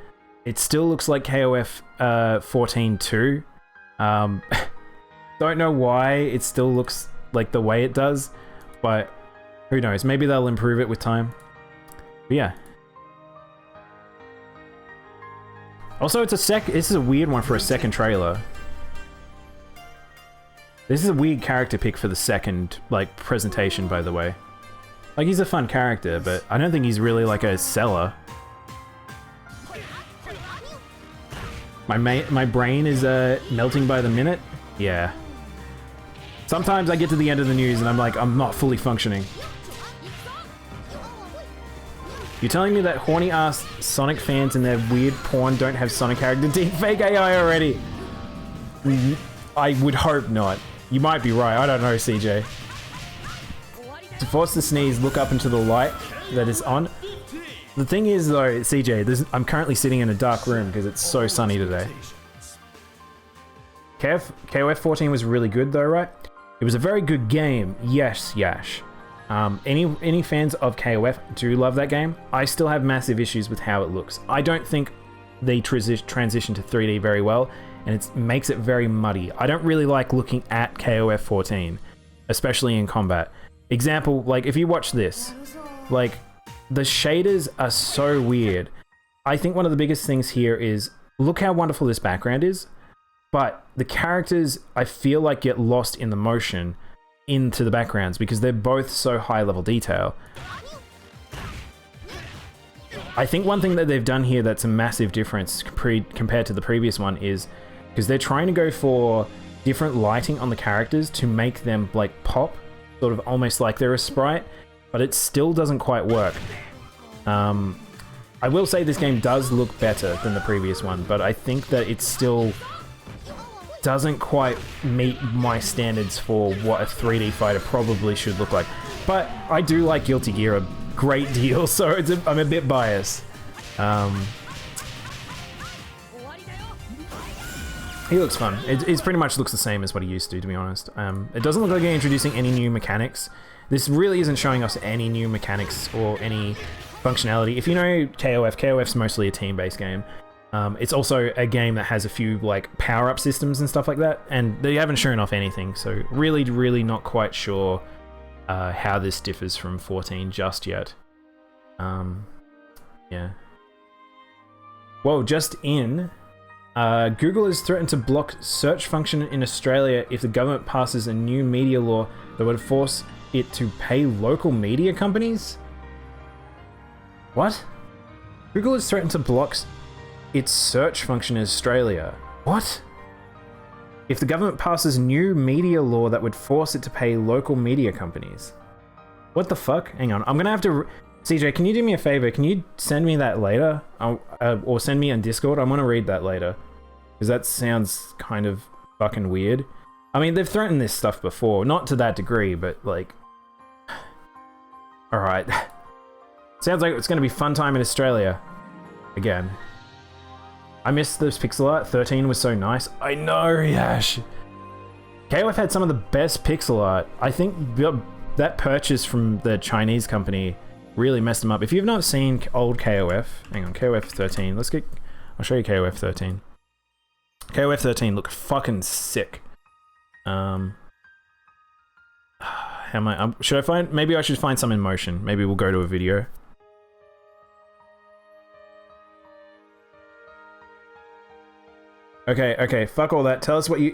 It still looks like KOF 14 too. Don't know why it still looks like the way it does, but who knows? Maybe they'll improve it with time. But yeah. Also, this is a weird one for a second trailer. This is a weird character pick for the second, like, presentation, by the way. Like, he's a fun character, but I don't think he's really, like, a seller. My brain is, melting by the minute? Yeah. Sometimes I get to the end of the news and I'm like, I'm not fully functioning. You're telling me that horny-ass Sonic fans and their weird porn don't have Sonic character deepfake AI already? I would hope not. You might be right, I don't know, CJ. To force the sneeze, look up into the light that is on. The thing is though, CJ, I'm currently sitting in a dark room because it's so sunny today. KOF 14 was really good though, right? It was a very good game, yes, Yash. Any fans of KOF do love that game. I still have massive issues with how it looks. I don't think they transition to 3D very well, and it makes it very muddy. I don't really like looking at KOF 14, especially in combat. Example, like if you watch this, like the shaders are so weird. I think one of the biggest things here is, look how wonderful this background is, but the characters I feel like get lost in the motion into the backgrounds because they're both so high level detail. I think one thing that they've done here that's a massive difference compared to the previous one is because they're trying to go for different lighting on the characters to make them like pop, sort of almost like they're a sprite, but it still doesn't quite work. I will say this game does look better than the previous one, but I think that it still doesn't quite meet my standards for what a 3D fighter probably should look like. But I do like Guilty Gear a great deal, so I'm a bit biased. He looks fun. It pretty much looks the same as what he used to be honest. It doesn't look like they're introducing any new mechanics. This really isn't showing us any new mechanics or any functionality. If you know KOF's mostly a team-based game. It's also a game that has a few like power-up systems and stuff like that, and they haven't shown off anything, so really not quite sure how this differs from 14 just yet. Yeah. Whoa, just in, Google has threatened to block search function in Australia if the government passes a new media law that would force it to pay local media companies? What? Google has threatened to block its search function in Australia. What? If the government passes new media law that would force it to pay local media companies. What the fuck? Hang on, I'm gonna have to CJ, can you do me a favor? Can you send me that later? Or send me on Discord? I want to read that later. Because that sounds kind of fucking weird. I mean, they've threatened this stuff before. Not to that degree, but like... Alright. Sounds like it's going to be fun time in Australia. Again. I missed this pixel art. 13 was so nice. I know, Yash. KOF had some of the best pixel art. I think that purchase from the Chinese company really messed them up. If you've not seen old KOF, hang on, KOF 13. I'll show you KOF 13. KOF 13 looked fucking sick. How am I? Should I find? Maybe I should find some in motion. Maybe we'll go to a video. Okay, fuck all that. Tell us what you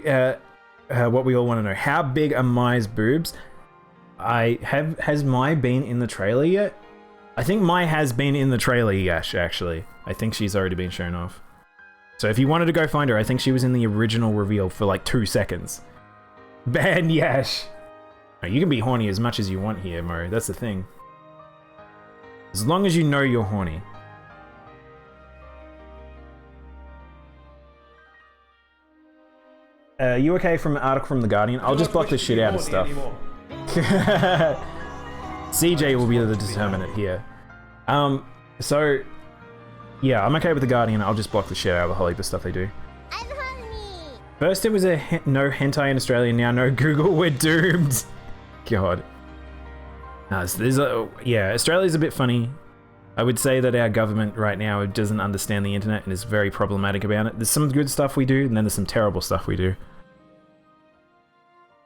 what we all want to know. How big are Mai's boobs? Has Mai been in the trailer yet? I think Mai has been in the trailer, Yash, actually. I think she's already been shown off. So if you wanted to go find her, I think she was in the original reveal for like 2 seconds. Ban Yash! No, you can be horny as much as you want here, Mo. That's the thing. As long as you know you're horny. You okay from an article from The Guardian? I'll just block the shit out of stuff. CJ will be the determinant here. So, yeah, I'm okay with The Guardian. I'll just block the shit out of the whole heap of stuff they do. I'm hungry. First it was a no hentai in Australia, now no Google, we're doomed. God. Yeah, Australia's a bit funny. I would say that our government right now doesn't understand the internet and is very problematic about it. There's some good stuff we do, and then there's some terrible stuff we do.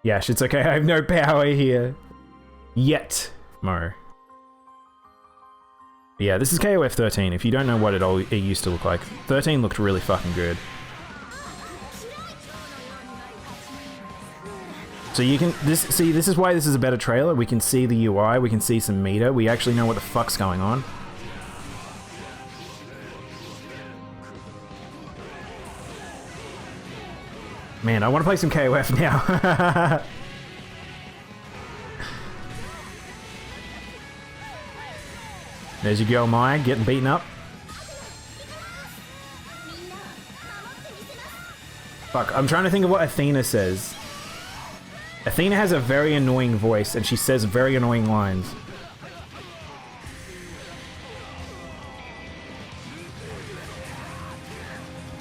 Yash, it's okay, I have no power here. Yet, Mo. Yeah, this is KOF 13. If you don't know what it used to look like, 13 looked really fucking good. So you can, this is why this is a better trailer. We can see the UI, we can see some meter, we actually know what the fuck's going on. Man, I want to play some KOF now. There's your girl Maya getting beaten up. Fuck, I'm trying to think of what Athena says. Athena has a very annoying voice and she says very annoying lines.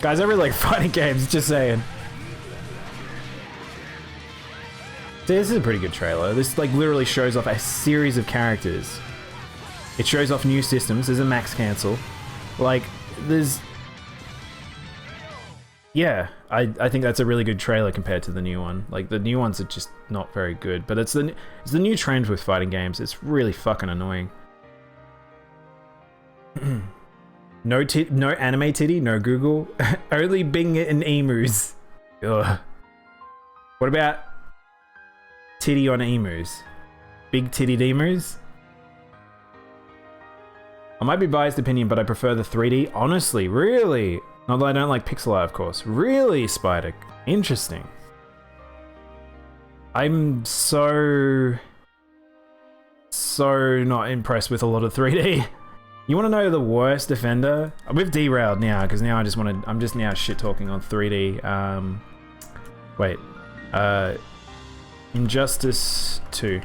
Guys, I really like fighting games, just saying. See, this is a pretty good trailer. This like literally shows off a series of characters. It shows off new systems. There's a max cancel. Like, there's... Yeah, I think that's a really good trailer compared to the new one. Like, the new ones are just not very good. But it's the new trend with fighting games. It's really fucking annoying. No anime titty, no Google. Only Bing and emus. Ugh. What about titty on emus? Big titty emus? I might be biased opinion, but I prefer the 3D. Honestly, really? Not that I don't like pixel art, of course. Really, Spider? Interesting. I'm so not impressed with a lot of 3D. You want to know the worst offender? We've derailed now, because now I'm just now shit talking on 3D. Wait. Injustice 2.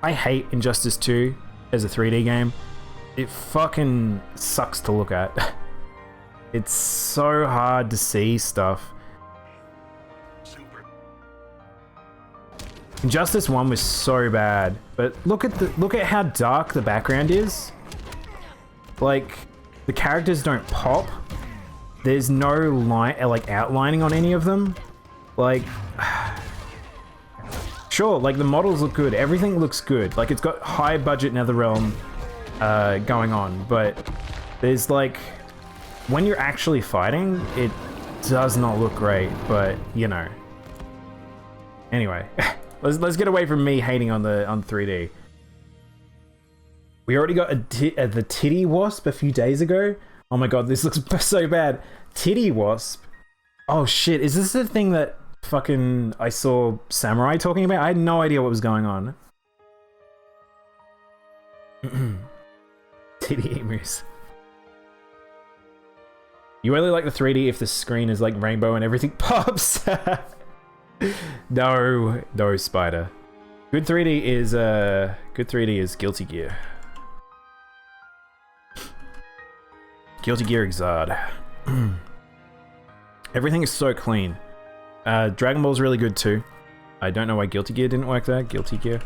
I hate Injustice 2 as a 3D game. It fucking sucks to look at. It's so hard to see stuff. Injustice 1 was so bad, but look at how dark the background is. Like, the characters don't pop. There's no like outlining on any of them. Like, sure, like the models look good. Everything looks good. Like, it's got high budget NetherRealm going on, but there's like, when you're actually fighting, it does not look great, but you know. Anyway, let's get away from me hating on 3D. We already got the titty wasp a few days ago. Oh my god, this looks so bad. Titty wasp? Oh shit, is this the thing that fucking I saw Samurai talking about? I had no idea what was going on. TD emus. You only like the 3D if the screen is like rainbow and everything pops. No, no, Spider. Good 3D is Guilty Gear. Guilty Gear Exard. Everything is so clean. Dragon Ball's really good too. I don't know why Guilty Gear didn't work there. Guilty Gear.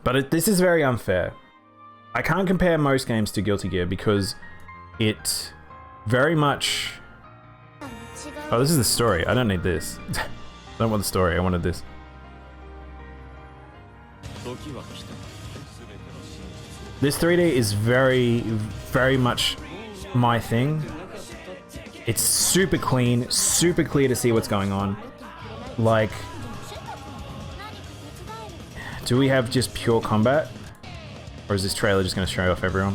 But this is very unfair. I can't compare most games to Guilty Gear because it very much... Oh, this is the story. I don't need this. I don't want the story. I wanted this. This 3D is very, very much my thing. It's super clean, super clear to see what's going on. Like... Do we have just pure combat? Or is this trailer just going to show off everyone?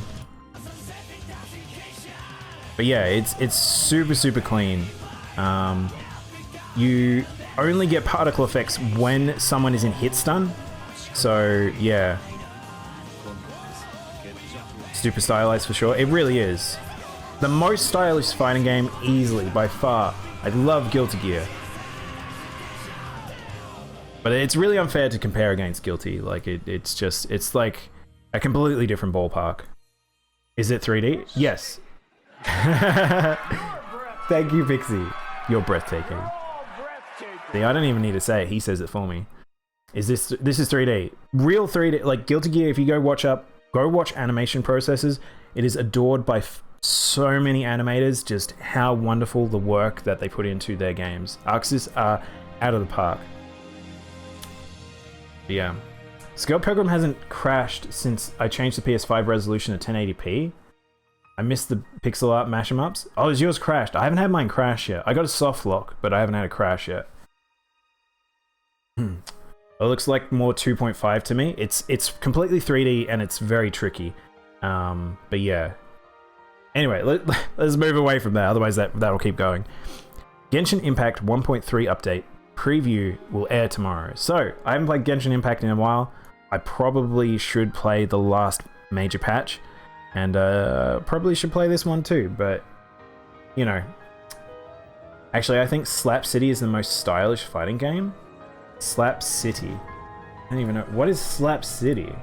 But yeah, it's super, super clean. You only get particle effects when someone is in hit stun. So yeah. Super stylized for sure. It really is. The most stylish fighting game easily, by far. I love Guilty Gear. But it's really unfair to compare against Guilty. Like, it's like a completely different ballpark. Is it 3D? Yes. Thank you, Pixie. You're breathtaking. See, I don't even need to say it. He says it for me. This is 3D. Real 3D. Like, Guilty Gear, if you go watch animation processes, it is adored by so many animators, just how wonderful the work that they put into their games. Arxis are out of the park. Yeah. Skull Pilgrim hasn't crashed since I changed the PS5 resolution to 1080p. I missed the pixel art mash 'em ups. Oh, is yours crashed? I haven't had mine crash yet. I got a soft lock, but I haven't had a crash yet. It looks like more 2.5 to me. It's completely 3D and it's very tricky. But yeah. Anyway, let's move away from that. Otherwise, that'll keep going. Genshin Impact 1.3 update. Preview will air tomorrow. So, I haven't played Genshin Impact in a while. I probably should play the last major patch. And probably should play this one too, but... You know. Actually, I think Slap City is the most stylish fighting game. Slap City. I don't even know. What is Slap City?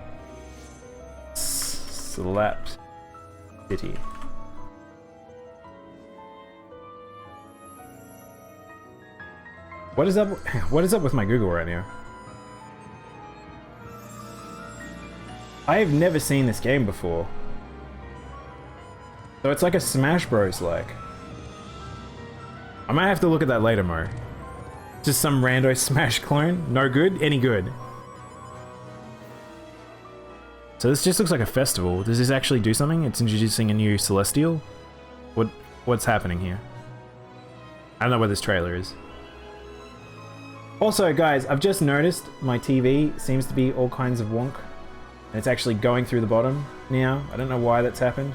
Slap City. What is up with my Google right now? I have never seen this game before. So it's like a Smash Bros. Like. I might have to look at that later, Mo. Just some rando Smash clone? No good? Any good? So this just looks like a festival. Does this actually do something? It's introducing a new Celestial? What's happening here? I don't know what this trailer is. Also, guys, I've just noticed my TV seems to be all kinds of wonk. And it's actually going through the bottom now. I don't know why that's happened.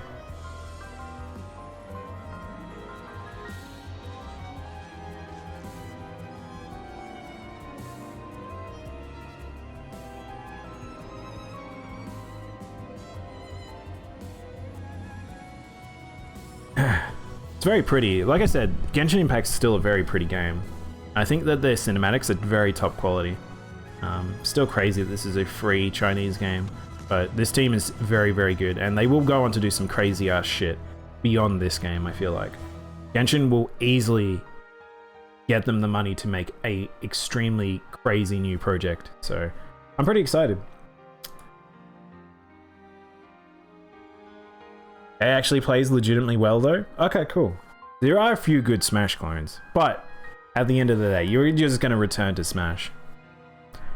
It's very pretty. Like I said, Genshin Impact's still a very pretty game. I think that their cinematics are very top quality. Still crazy that this is a free Chinese game, but this team is very, very good, and they will go on to do some crazy ass shit beyond this game, I feel like. Genshin will easily get them the money to make a extremely crazy new project, so I'm pretty excited. It actually plays legitimately well though. Okay, cool. There are a few good Smash clones, but at the end of the day, you're just going to return to Smash.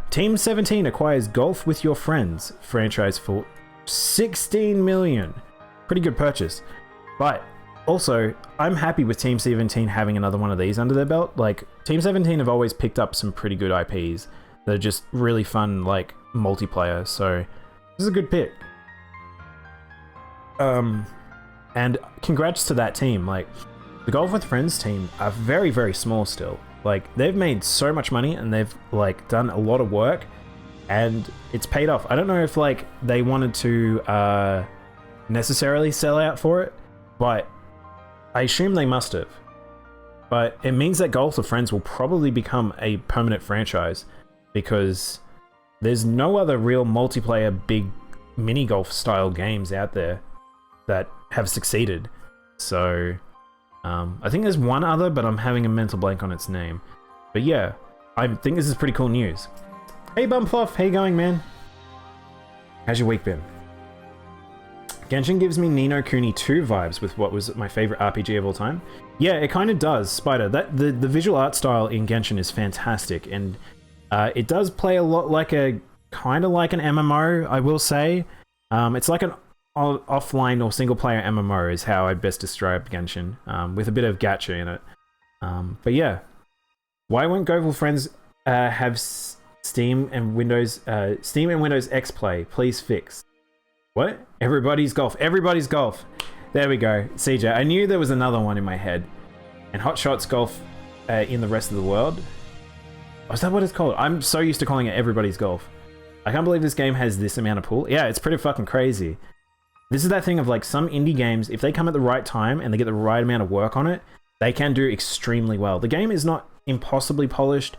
Team 17 acquires Golf with Your Friends franchise for 16 million. Pretty good purchase. But also, I'm happy with Team 17 having another one of these under their belt. Like, Team 17 have always picked up some pretty good IPs that are just really fun, like, multiplayer. So, this is a good pick. And congrats to that team. Like, the Golf with Friends team are very, very small still. Like, they've made so much money and they've like done a lot of work and it's paid off. I don't know if like they wanted to necessarily sell out for it, but I assume they must have. But it means that Golf with Friends will probably become a permanent franchise because there's no other real multiplayer big mini golf style games out there that have succeeded. So I think there's one other, but I'm having a mental blank on its name. But yeah, I think this is pretty cool news. Hey Bumfluff, how you going, man? How's your week been? Genshin gives me Ni no Kuni 2 vibes with what was my favorite RPG of all time. Yeah, it kind of does, Spider. The visual art style in Genshin is fantastic, and it does play a lot like kind of like an MMO, I will say. It's like an offline or single player MMO is how I best describe Genshin, with a bit of gacha in it. But yeah, why won't Go with Friends have Steam and Windows X Play? Please fix. What? Everybody's Golf. Everybody's Golf. There we go. CJ, I knew there was another one in my head. And Hot Shots Golf in the rest of the world. Oh, is that what it's called? I'm so used to calling it Everybody's Golf. I can't believe this game has this amount of pool. Yeah, it's pretty fucking crazy. This is that thing of like some indie games, if they come at the right time and they get the right amount of work on it, they can do extremely well. The game is not impossibly polished.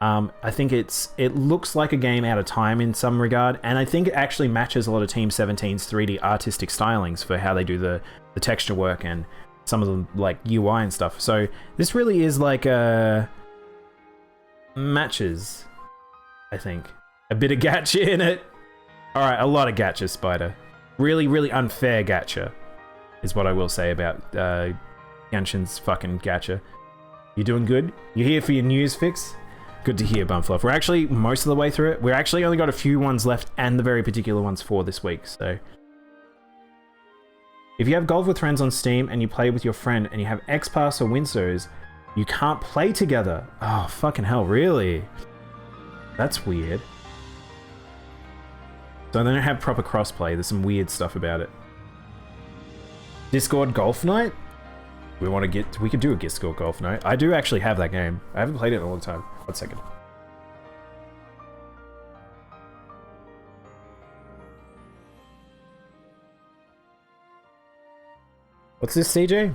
I think it looks like a game out of time in some regard, and I think it actually matches a lot of Team 17's 3D artistic stylings for how they do the texture work and some of the like UI and stuff. So this really is like matches, I think. A bit of gacha in it. Alright, a lot of gacha, Spider. Really, really unfair gacha is what I will say about Genshin's fucking gacha. You doing good? You here for your news fix? Good to hear, Bumfluff. We're actually most of the way through it. We're actually only got a few ones left and the very particular ones for this week, so. If you have Golf with Friends on Steam and you play with your friend and you have X-Pass or Winsows, you can't play together. Oh, fucking hell, really? That's weird. So they don't have proper crossplay. There's some weird stuff about it. Discord Golf Night? We could do a Discord Golf Night. I do actually have that game. I haven't played it in a long time. 1 second. What's this, CJ?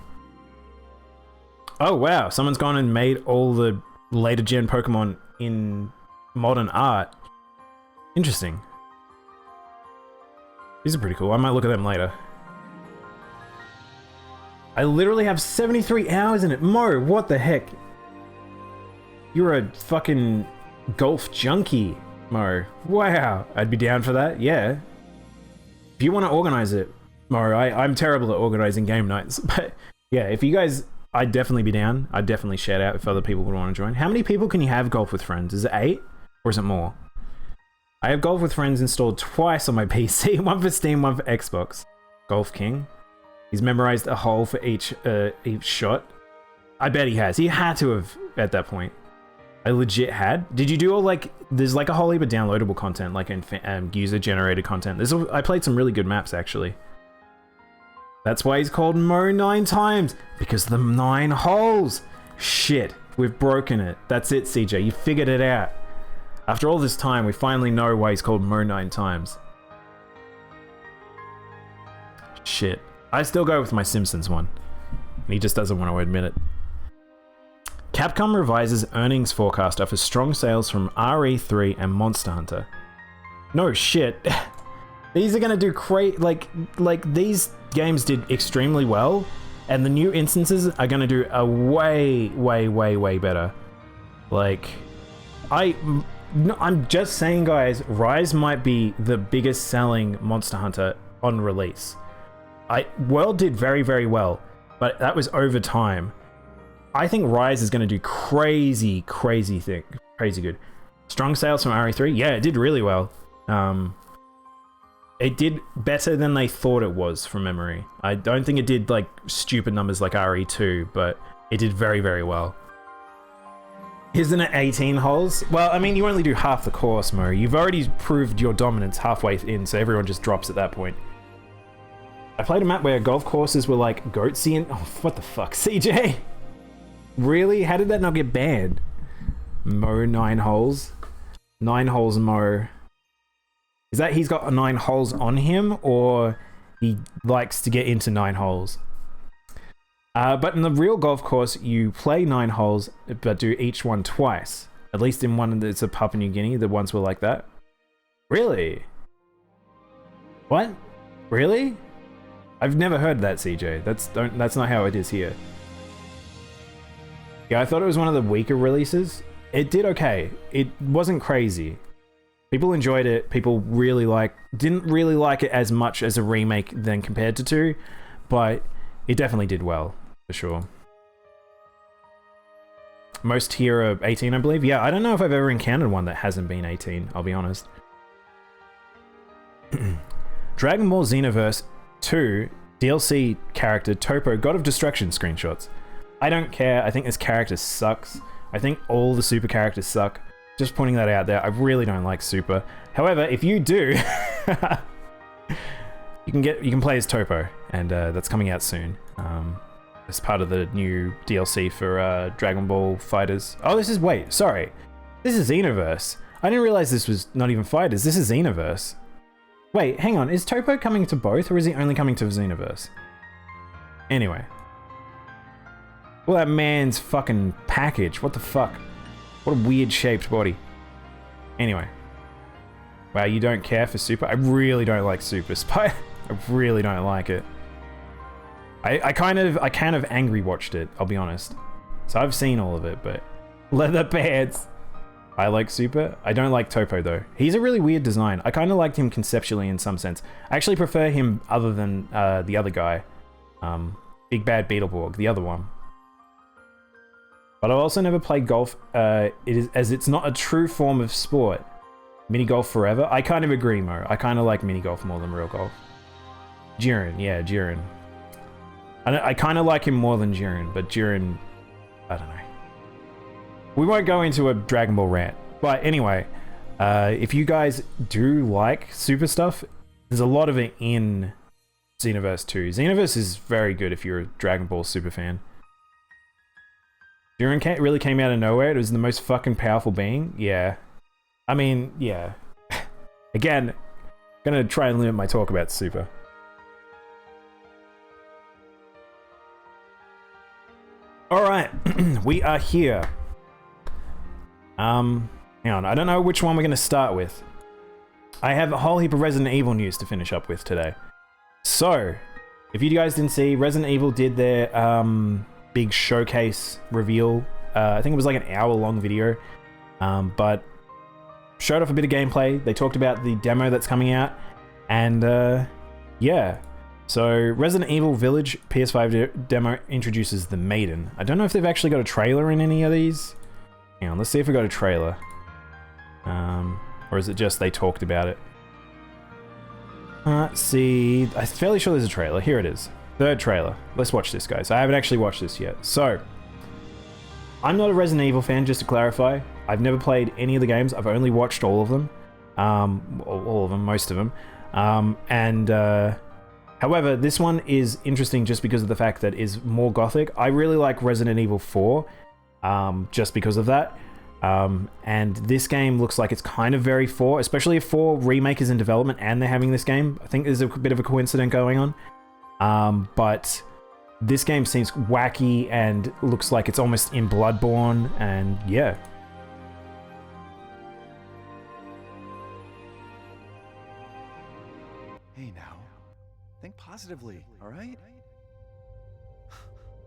Oh wow, someone's gone and made all the later gen Pokemon in modern art. Interesting. These are pretty cool. I might look at them later. I literally have 73 hours in it. Mo, what the heck? You're a fucking golf junkie, Mo. Wow. I'd be down for that, yeah. If you want to organize it, Mo, I'm terrible at organizing game nights. But yeah, if you guys, I'd definitely be down. I'd definitely shout out if other people would want to join. How many people can you have Golf with Friends? Is it 8? Or is it more? I have Golf with Friends installed twice on my PC. One for Steam, one for Xbox. Golf King. He's memorized a hole for each shot. I bet he has. He had to have at that point. I legit had. Did you do all like... There's like a whole heap of downloadable content, like in user-generated content. I played some really good maps, actually. That's why he's called Mo 9 times. Because the 9 holes. Shit. We've broken it. That's it, CJ. You figured it out. After all this time, we finally know why he's called Mo 9 times. Shit. I still go with my Simpsons one. He just doesn't want to admit it. Capcom revises earnings forecast after strong sales from RE3 and Monster Hunter. No shit. These are gonna do great. Like these games did extremely well, and the new instances are gonna do a way better. Like, I'm just saying, guys. Rise might be the biggest selling Monster Hunter on release. World did very well, but that was over time. I think Rise is going to do crazy good. Strong sales from RE3? Yeah, it did really well. It did better than they thought it was from memory. I don't think it did like stupid numbers like RE2, but it did very well. Isn't it 18 holes? Well, I mean, you only do half the course, Mo. You've already proved your dominance halfway in, so everyone just drops at that point. I played a map where golf courses were like goatsy and... Oh, what the fuck, CJ? Really? How did that not get banned? Mo 9 holes. 9 holes Mo. Is that he's got 9 holes on him, or he likes to get into 9 holes? But in the real golf course, you play 9 holes, but do each one twice. At least in one that's a Papua New Guinea, the ones were like that. Really? What? Really? I've never heard that, CJ. That's not how it is here. Yeah, I thought it was one of the weaker releases. It did okay. It wasn't crazy. People enjoyed it. People didn't really like it as much as a remake than compared to 2, but it definitely did well, for sure. Most here are 18, I believe. Yeah, I don't know if I've ever encountered one that hasn't been 18, I'll be honest. Dragon Ball Xenoverse 2 DLC character Topo God of Destruction screenshots. I don't care. I think this character sucks. I think all the Super characters suck. Just pointing that out there. I really don't like Super. However, if you do, you can play as Topo, and that's coming out soon. As part of the new DLC for Dragon Ball Fighters. Oh, this is sorry. This is Xenoverse. I didn't realize this was not even Fighters. This is Xenoverse. Wait, hang on. Is Topo coming to both, or is he only coming to Xenoverse? Anyway. Well, that man's fucking package. What the fuck? What a weird shaped body. Anyway. Wow, you don't care for Super? I really don't like Super Spy. I really don't like it. I kind of angry watched it, I'll be honest. So I've seen all of it, but leather pants. I like Super. I don't like Topo though. He's a really weird design. I kind of liked him conceptually in some sense. I actually prefer him other than the other guy. Big Bad Beetleborg, the other one. But I've also never played golf as it's not a true form of sport. Mini golf forever? I kind of agree, Mo. I kind of like mini golf more than real golf. Jiren, yeah, Jiren. I kind of like him more than Jiren, but Jiren, I don't know. We won't go into a Dragon Ball rant. But anyway, if you guys do like Super stuff, there's a lot of it in Xenoverse 2. Xenoverse is very good if you're a Dragon Ball Super fan. Jiren really came out of nowhere. It was the most fucking powerful being. Yeah. I mean, yeah. Again, gonna try and limit my talk about Super. Alright, we are here. Hang on, I don't know which one we're gonna start with. I have a whole heap of Resident Evil news to finish up with today. So, if you guys didn't see, Resident Evil did their big showcase reveal. I think it was like an hour-long video, but showed off a bit of gameplay. They talked about the demo that's coming out, and yeah. So, Resident Evil Village PS5 demo introduces the Maiden. I don't know if they've actually got a trailer in any of these. Hang on, let's see if we got a trailer. Or is it just they talked about it? Let's see. I'm fairly sure there's a trailer. Here it is. Third trailer. Let's watch this, guys. I haven't actually watched this yet. So, I'm not a Resident Evil fan, just to clarify. I've never played any of the games. I've only watched all of them. All of them, most of them. However, this one is interesting just because of the fact that it is more gothic. I really like Resident Evil 4, just because of that. And this game looks like it's kind of very 4, especially if 4 remake is in development and they're having this game. I think there's a bit of a coincidence going on. But this game seems wacky and looks like it's almost in Bloodborne, and yeah. Hey now, think positively, all right?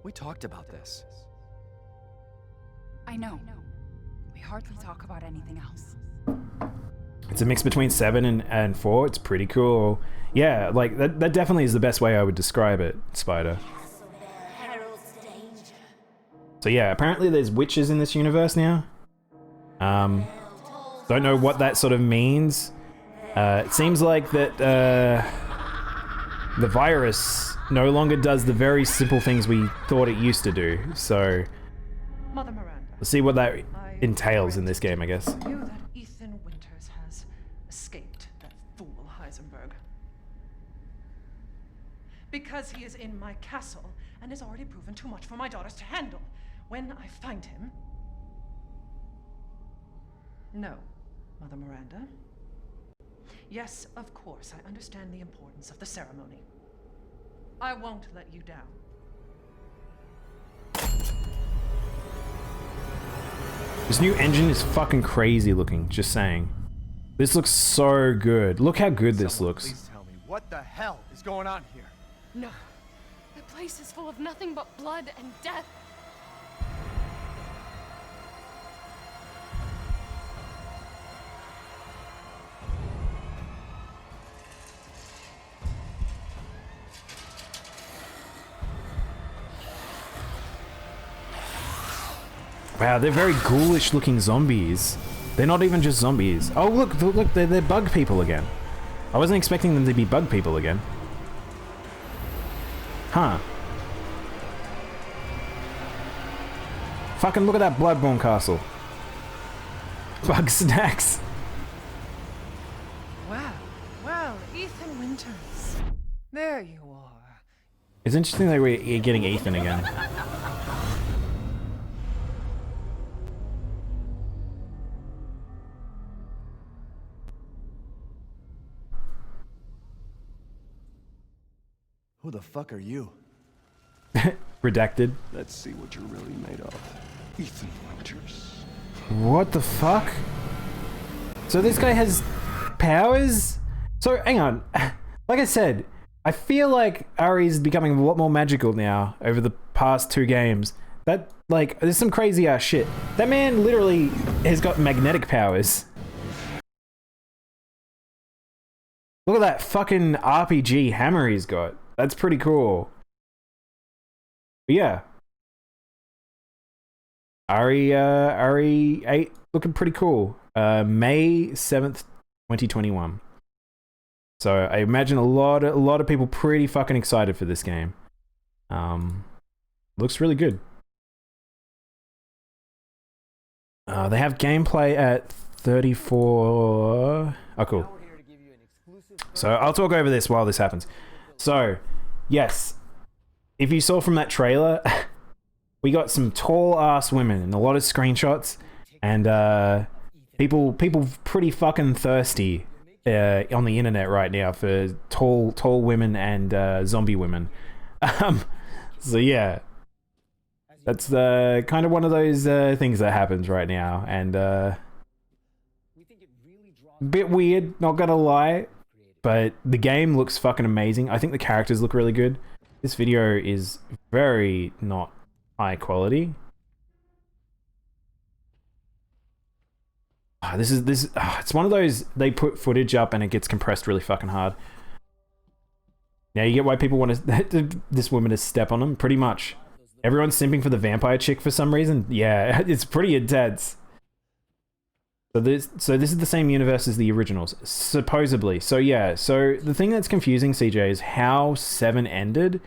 We talked about this. I know. We hardly talk about anything else. It's a mix between 7 and 4. It's pretty cool. Yeah, like, that definitely is the best way I would describe it, Spider. So yeah, apparently there's witches in this universe now. Don't know what that sort of means. It seems like that the virus no longer does the very simple things we thought it used to do. So Mother Miranda, let's see what that entails in this game, I guess. you that Ethan Winters has escaped that fool Heisenberg. Because he is in my castle and has already proven too much for my daughters to handle. When I find him, No, Mother Miranda. Yes, of course, I understand the importance of the ceremony. I won't let you down. This new engine is fucking crazy looking, just saying. This looks so good. Look how good this looks. Please tell me, what the hell is going on here? No. The place is full of nothing but blood and death. Wow, they're very ghoulish looking zombies. They're not even just zombies. Oh, look, they're bug people again. I wasn't expecting them to be bug people again. Huh. Fucking look at that Bloodborne castle. Bug snacks. Well, Ethan Winters. There you are. It's interesting that we're getting Ethan again. Who the fuck are you? Redacted. Let's see what you're really made of. Ethan Winters. What the fuck? So this guy has powers? So, hang on. Like I said, I feel like Ari's becoming a lot more magical now over the past 2 games. That, like, there's some crazy ass shit. That man literally has got magnetic powers. Look at that fucking RPG hammer he's got. That's pretty cool. But yeah. Ari 8 looking pretty cool. May 7th, 2021. So I imagine a lot of people pretty fucking excited for this game. Looks really good. They have gameplay at 34. Oh, cool. So I'll talk over this while this happens. So, yes, if you saw from that trailer, we got some tall ass women and a lot of screenshots, and people pretty fucking thirsty on the internet right now for tall women and zombie women. So yeah, that's kind of one of those things that happens right now, and a bit weird, not gonna lie. But the game looks fucking amazing. I think the characters look really good. This video is very not high quality. It's one of those, they put footage up and it gets compressed really fucking hard. Now you get why people want this woman to step on them, pretty much. Everyone's simping for the vampire chick for some reason. Yeah, it's pretty intense. So this is the same universe as the originals, supposedly. So yeah, so the thing that's confusing, CJ, is how 7 ended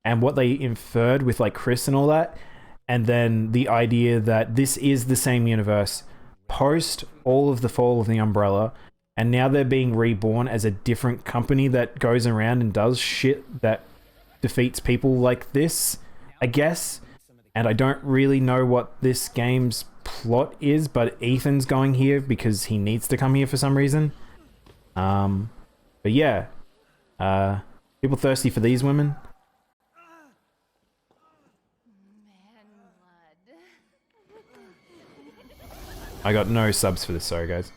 and what they inferred with like Chris and all that, and then the idea that this is the same universe post all of the fall of the Umbrella, and now they're being reborn as a different company that goes around and does shit that defeats people like this, I guess. And I don't really know what this game's plot is, but Ethan's going here because he needs to come here for some reason. But yeah, people thirsty for these women. I got no subs for this, sorry guys.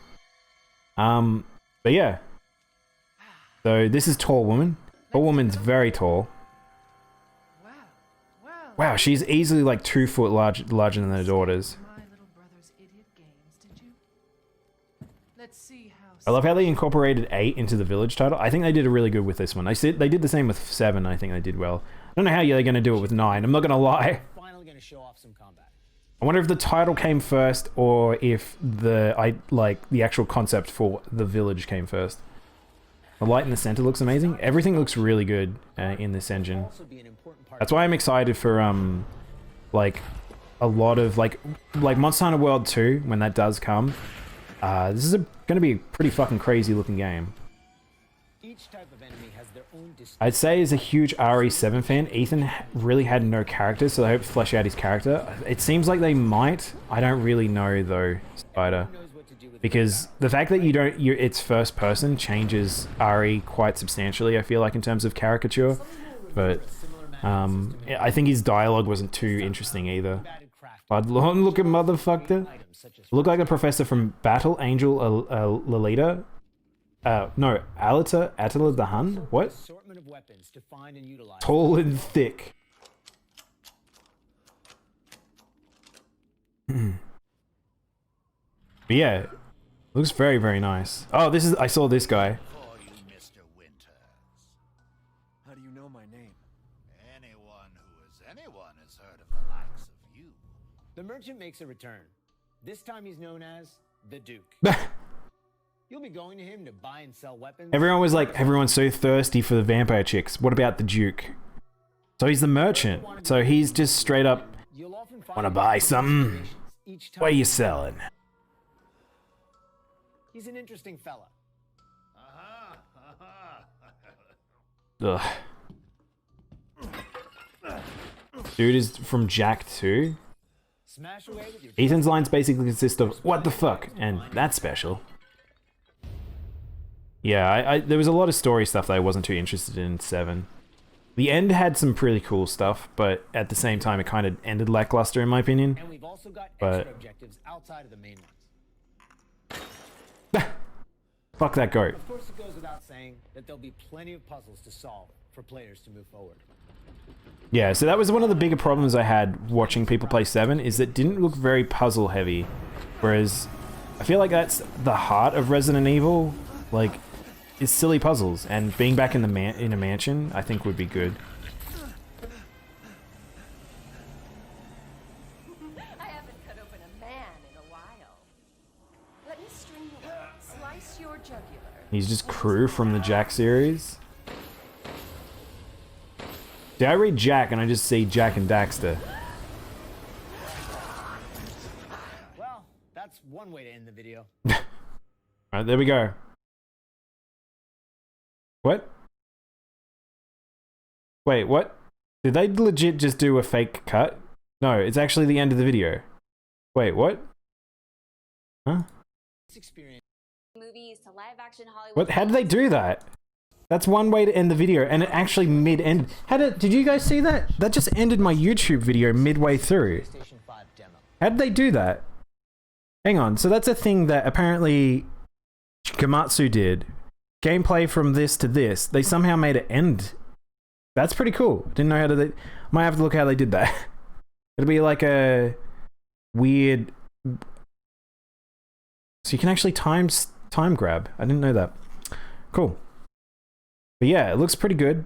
But yeah. So this is tall woman. Tall woman's very tall. Wow, she's easily like 2 foot larger than her daughters. I love how they incorporated 8 into the village title. I think they did a really good with this one. They did the same with 7. I think they did well. I don't know how they're going to do it with 9. I'm not going to lie. Finally going to show off some combat. I wonder if the title came first or if the actual concept for the village came first. The light in the center looks amazing. Everything looks really good in this engine. That's why I'm excited for like a lot of like Monster Hunter World 2 when that does come. This is going to be a pretty fucking crazy looking game. Each type of enemy has their own I'd say as a huge RE7 fan, Ethan really had no character, so I hope to flesh out his character. It seems like they might. I don't really know though, Spider. because the fact that it's first person changes Ari quite substantially, I feel like, in terms of caricature. But I think his dialogue wasn't too interesting either. I'd look at motherfucker. Look like a professor from Battle Angel Lolita. No, Alita Attila the Hun? What? Tall and thick. But yeah, looks very, very nice. Oh, I saw this guy. How do you know my name? Anyone has heard of the likes of you. The merchant makes a return. This time he's known as the Duke. You'll be going to him to buy and sell weapons. Everyone was like, everyone's so thirsty for the vampire chicks. What about the Duke? So he's the merchant. So he's just straight up, wanna buy something? What are you selling? He's an interesting fella. Ugh. Dude is from Jack 2. Ethan's lines basically consist of, what the fuck? And that's special. Yeah, there was a lot of story stuff that I wasn't too interested in 7. The end had some pretty cool stuff, but at the same time it kind of ended lackluster in my opinion. And we've also got extra objectives outside of the main ones. Fuck that goat. Of course it goes without saying that there'll be plenty of puzzles to solve for players to move forward. Yeah, so that was one of the bigger problems I had watching people play 7, is that it didn't look very puzzle heavy. Whereas I feel like that's the heart of Resident Evil. Like, it's silly puzzles, and being back in the in a mansion I think would be good. I haven't cut open a man in a while. Let me string you up, slice your jugular. He's just Crew from the Jack series. Did I read Jack and I just see Jack and Daxter? Well, that's one way to end the video. Alright, there we go. What? Wait, what? Did they legit just do a fake cut? No, it's actually the end of the video. Wait, what? Huh? Movies to live action Hollywood. What? How did they do that? That's one way to end the video, and it actually mid-end. Did you guys see that? That just ended my YouTube video midway through. How did they do that? Hang on, so that's a thing that apparently Gamatsu did. Gameplay from this to this, they somehow made it end. That's pretty cool. Didn't know how to. Might have to look how they did that. It'll be like a weird. So you can actually time grab. I didn't know that. Cool. But yeah, it looks pretty good.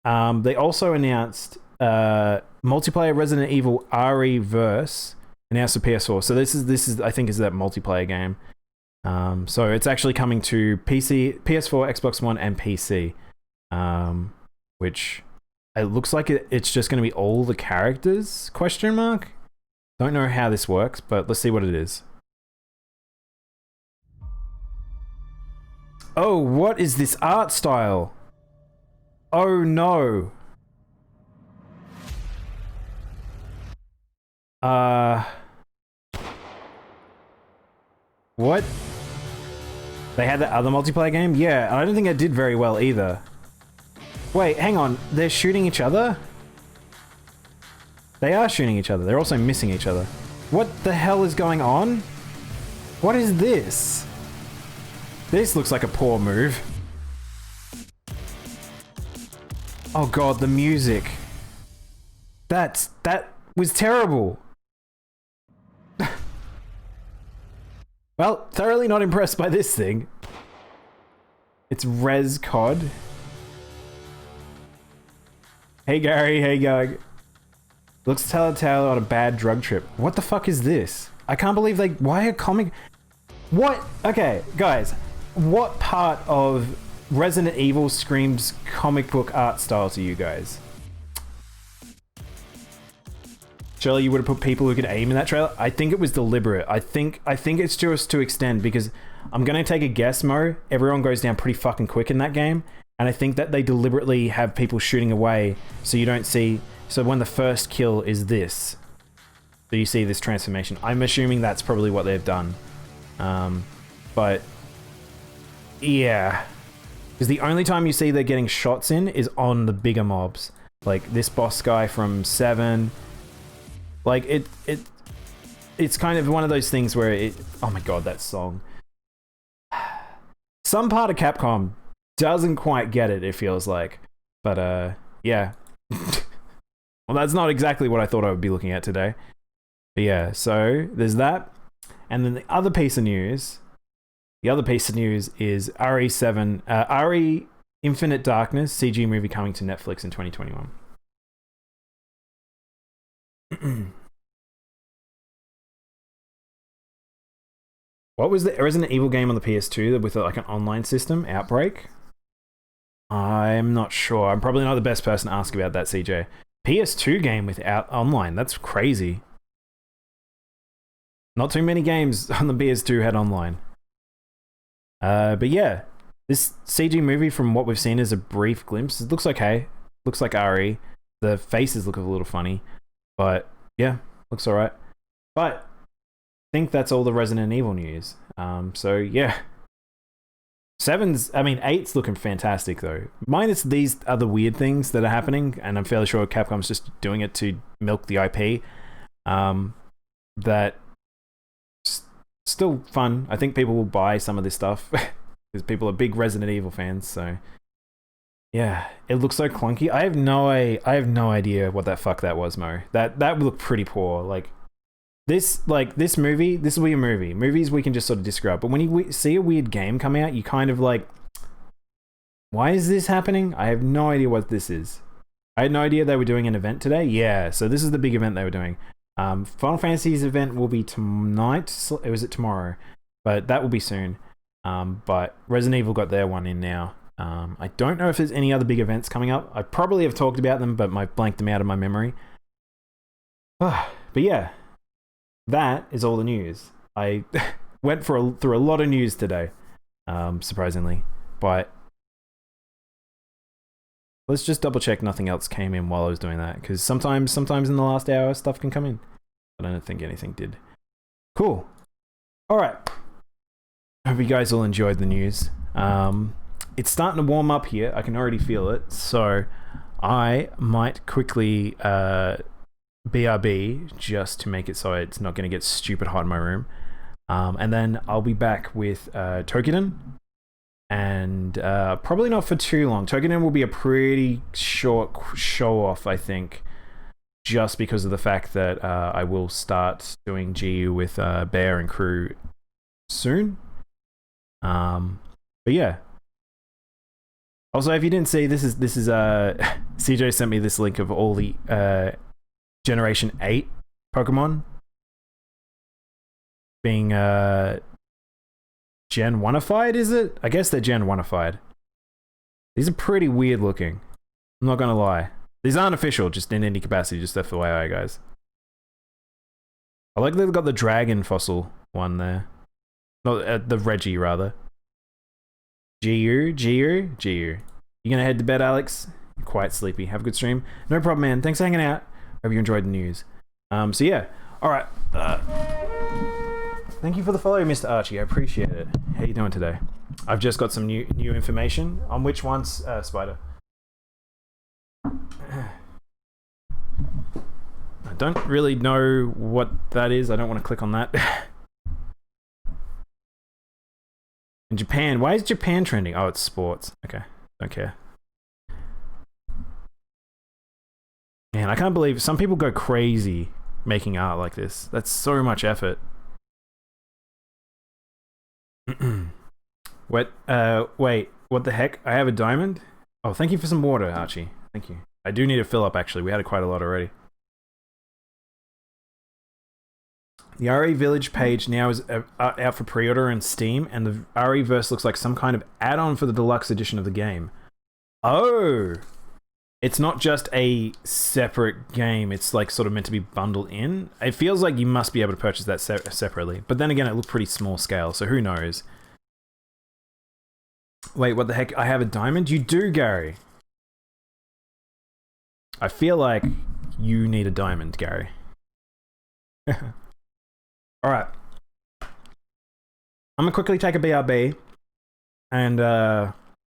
They also announced multiplayer Resident Evil RE Verse announced for PS4. So this is I think is that multiplayer game. So it's actually coming to PC, PS4, Xbox One, and PC. Which it looks like it's just going to be all the characters? Question mark. Don't know how this works, but let's see what it is. Oh, what is this art style? Oh no. What? They had that other multiplayer game? Yeah, and I don't think it did very well either. Wait, hang on. They're shooting each other? They are shooting each other. They're also missing each other. What the hell is going on? What is this? This looks like a poor move. Oh god, the music. That was terrible. Well, thoroughly not impressed by this thing. It's Res COD. Hey Gary, hey Gug. Looks telltale on a bad drug trip. What the fuck is this? I can't believe why a comic... What? Okay, guys. What part of Resident Evil screams comic book art style to you guys? Surely you would have put people who could aim in that trailer. I think it was deliberate. I think it's just to extend, because I'm gonna take a guess, Mo. Everyone goes down pretty fucking quick in that game, and I think that they deliberately have people shooting away so you don't see. So when the first kill is this, so you see this transformation. I'm assuming that's probably what they've done. But yeah, because the only time you see they're getting shots in is on the bigger mobs, like this boss guy from 7. Like it's kind of one of those things where it. Oh my god, that song. Some part of Capcom doesn't quite get it. It feels like, but yeah. Well, that's not exactly what I thought I would be looking at today. But yeah, so there's that. And then the other piece of news is RE7, RE Infinite Darkness CG movie coming to Netflix in 2021. What was the Resident Evil game on the PS2 with like an online system, Outbreak? I'm not sure. I'm probably not the best person to ask about that, CJ. PS2 game without online. That's crazy. Not too many games on the PS2 had online. But yeah, this CG movie, from what we've seen, is a brief glimpse. It looks okay. Looks like RE. The faces look a little funny, but yeah, looks alright. But I think that's all the Resident Evil news. So yeah. 8's looking fantastic though. Minus these other weird things that are happening, and I'm fairly sure Capcom's just doing it to milk the IP. That still fun. I think people will buy some of this stuff because people are big Resident Evil fans. So yeah, it looks so clunky. I have no idea what the fuck that was, Mo. That would look pretty poor. Like this movie, this will be a movie. Movies we can just sort of describe, but when you see a weird game come out, you kind of like, why is this happening? I have no idea what this is. I had no idea they were doing an event today. Yeah, so this is the big event they were doing. Final Fantasy's event will be tonight. It was tomorrow, but that will be soon. But Resident Evil got their one in now. I don't know if there's any other big events coming up. I probably have talked about them, but I blanked them out of my memory. But yeah, that is all the news. I went through a lot of news today, surprisingly. But let's just double check nothing else came in while I was doing that, because sometimes in the last hour stuff can come in. I don't think anything did. Cool. All right. Hope you guys all enjoyed the news. It's starting to warm up here. I can already feel it. So I might quickly BRB just to make it so it's not going to get stupid hot in my room. And then I'll be back with Tokiden. And probably not for too long. Tokiden will be a pretty short show off, I think, just because of the fact that I will start doing GU with Bear and crew soon. But yeah. Also, if you didn't see, this is CJ sent me this link of all the Generation 8 Pokemon being Gen 1ified, is it? I guess they're Gen 1ified. These are pretty weird looking. I'm not gonna lie. These aren't official, just in any capacity, just FYI, guys. I like that they've got the dragon fossil one there. No, the Reggie, rather. GU. You gonna head to bed, Alex? You're quite sleepy. Have a good stream. No problem, man. Thanks for hanging out. Hope you enjoyed the news. So yeah. Alright. Thank you for the follow, Mr. Archie. I appreciate it. How you doing today? I've just got some new information. On which ones, Spider? I don't really know what that is. I don't want to click on that. In Japan. Why is Japan trending? Oh, it's sports. Okay. Don't care. Man, I can't believe some people go crazy making art like this. That's so much effort. Wait, what the heck? I have a diamond? Oh, thank you for some water, Archie. Thank you. I do need to fill up, actually. We had quite a lot already. The RE Village page now is out for pre-order in Steam, and the RE verse looks like some kind of add-on for the deluxe edition of the game. Oh! It's not just a separate game, it's like sort of meant to be bundled in. It feels like you must be able to purchase that separately. But then again, it looked pretty small scale, so who knows? Wait, what the heck? I have a diamond? You do, Gary. I feel like you need a diamond, Gary. Alright. I'm gonna quickly take a BRB, and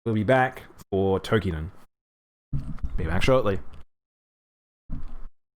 we'll be back for Tokiden. Be back shortly.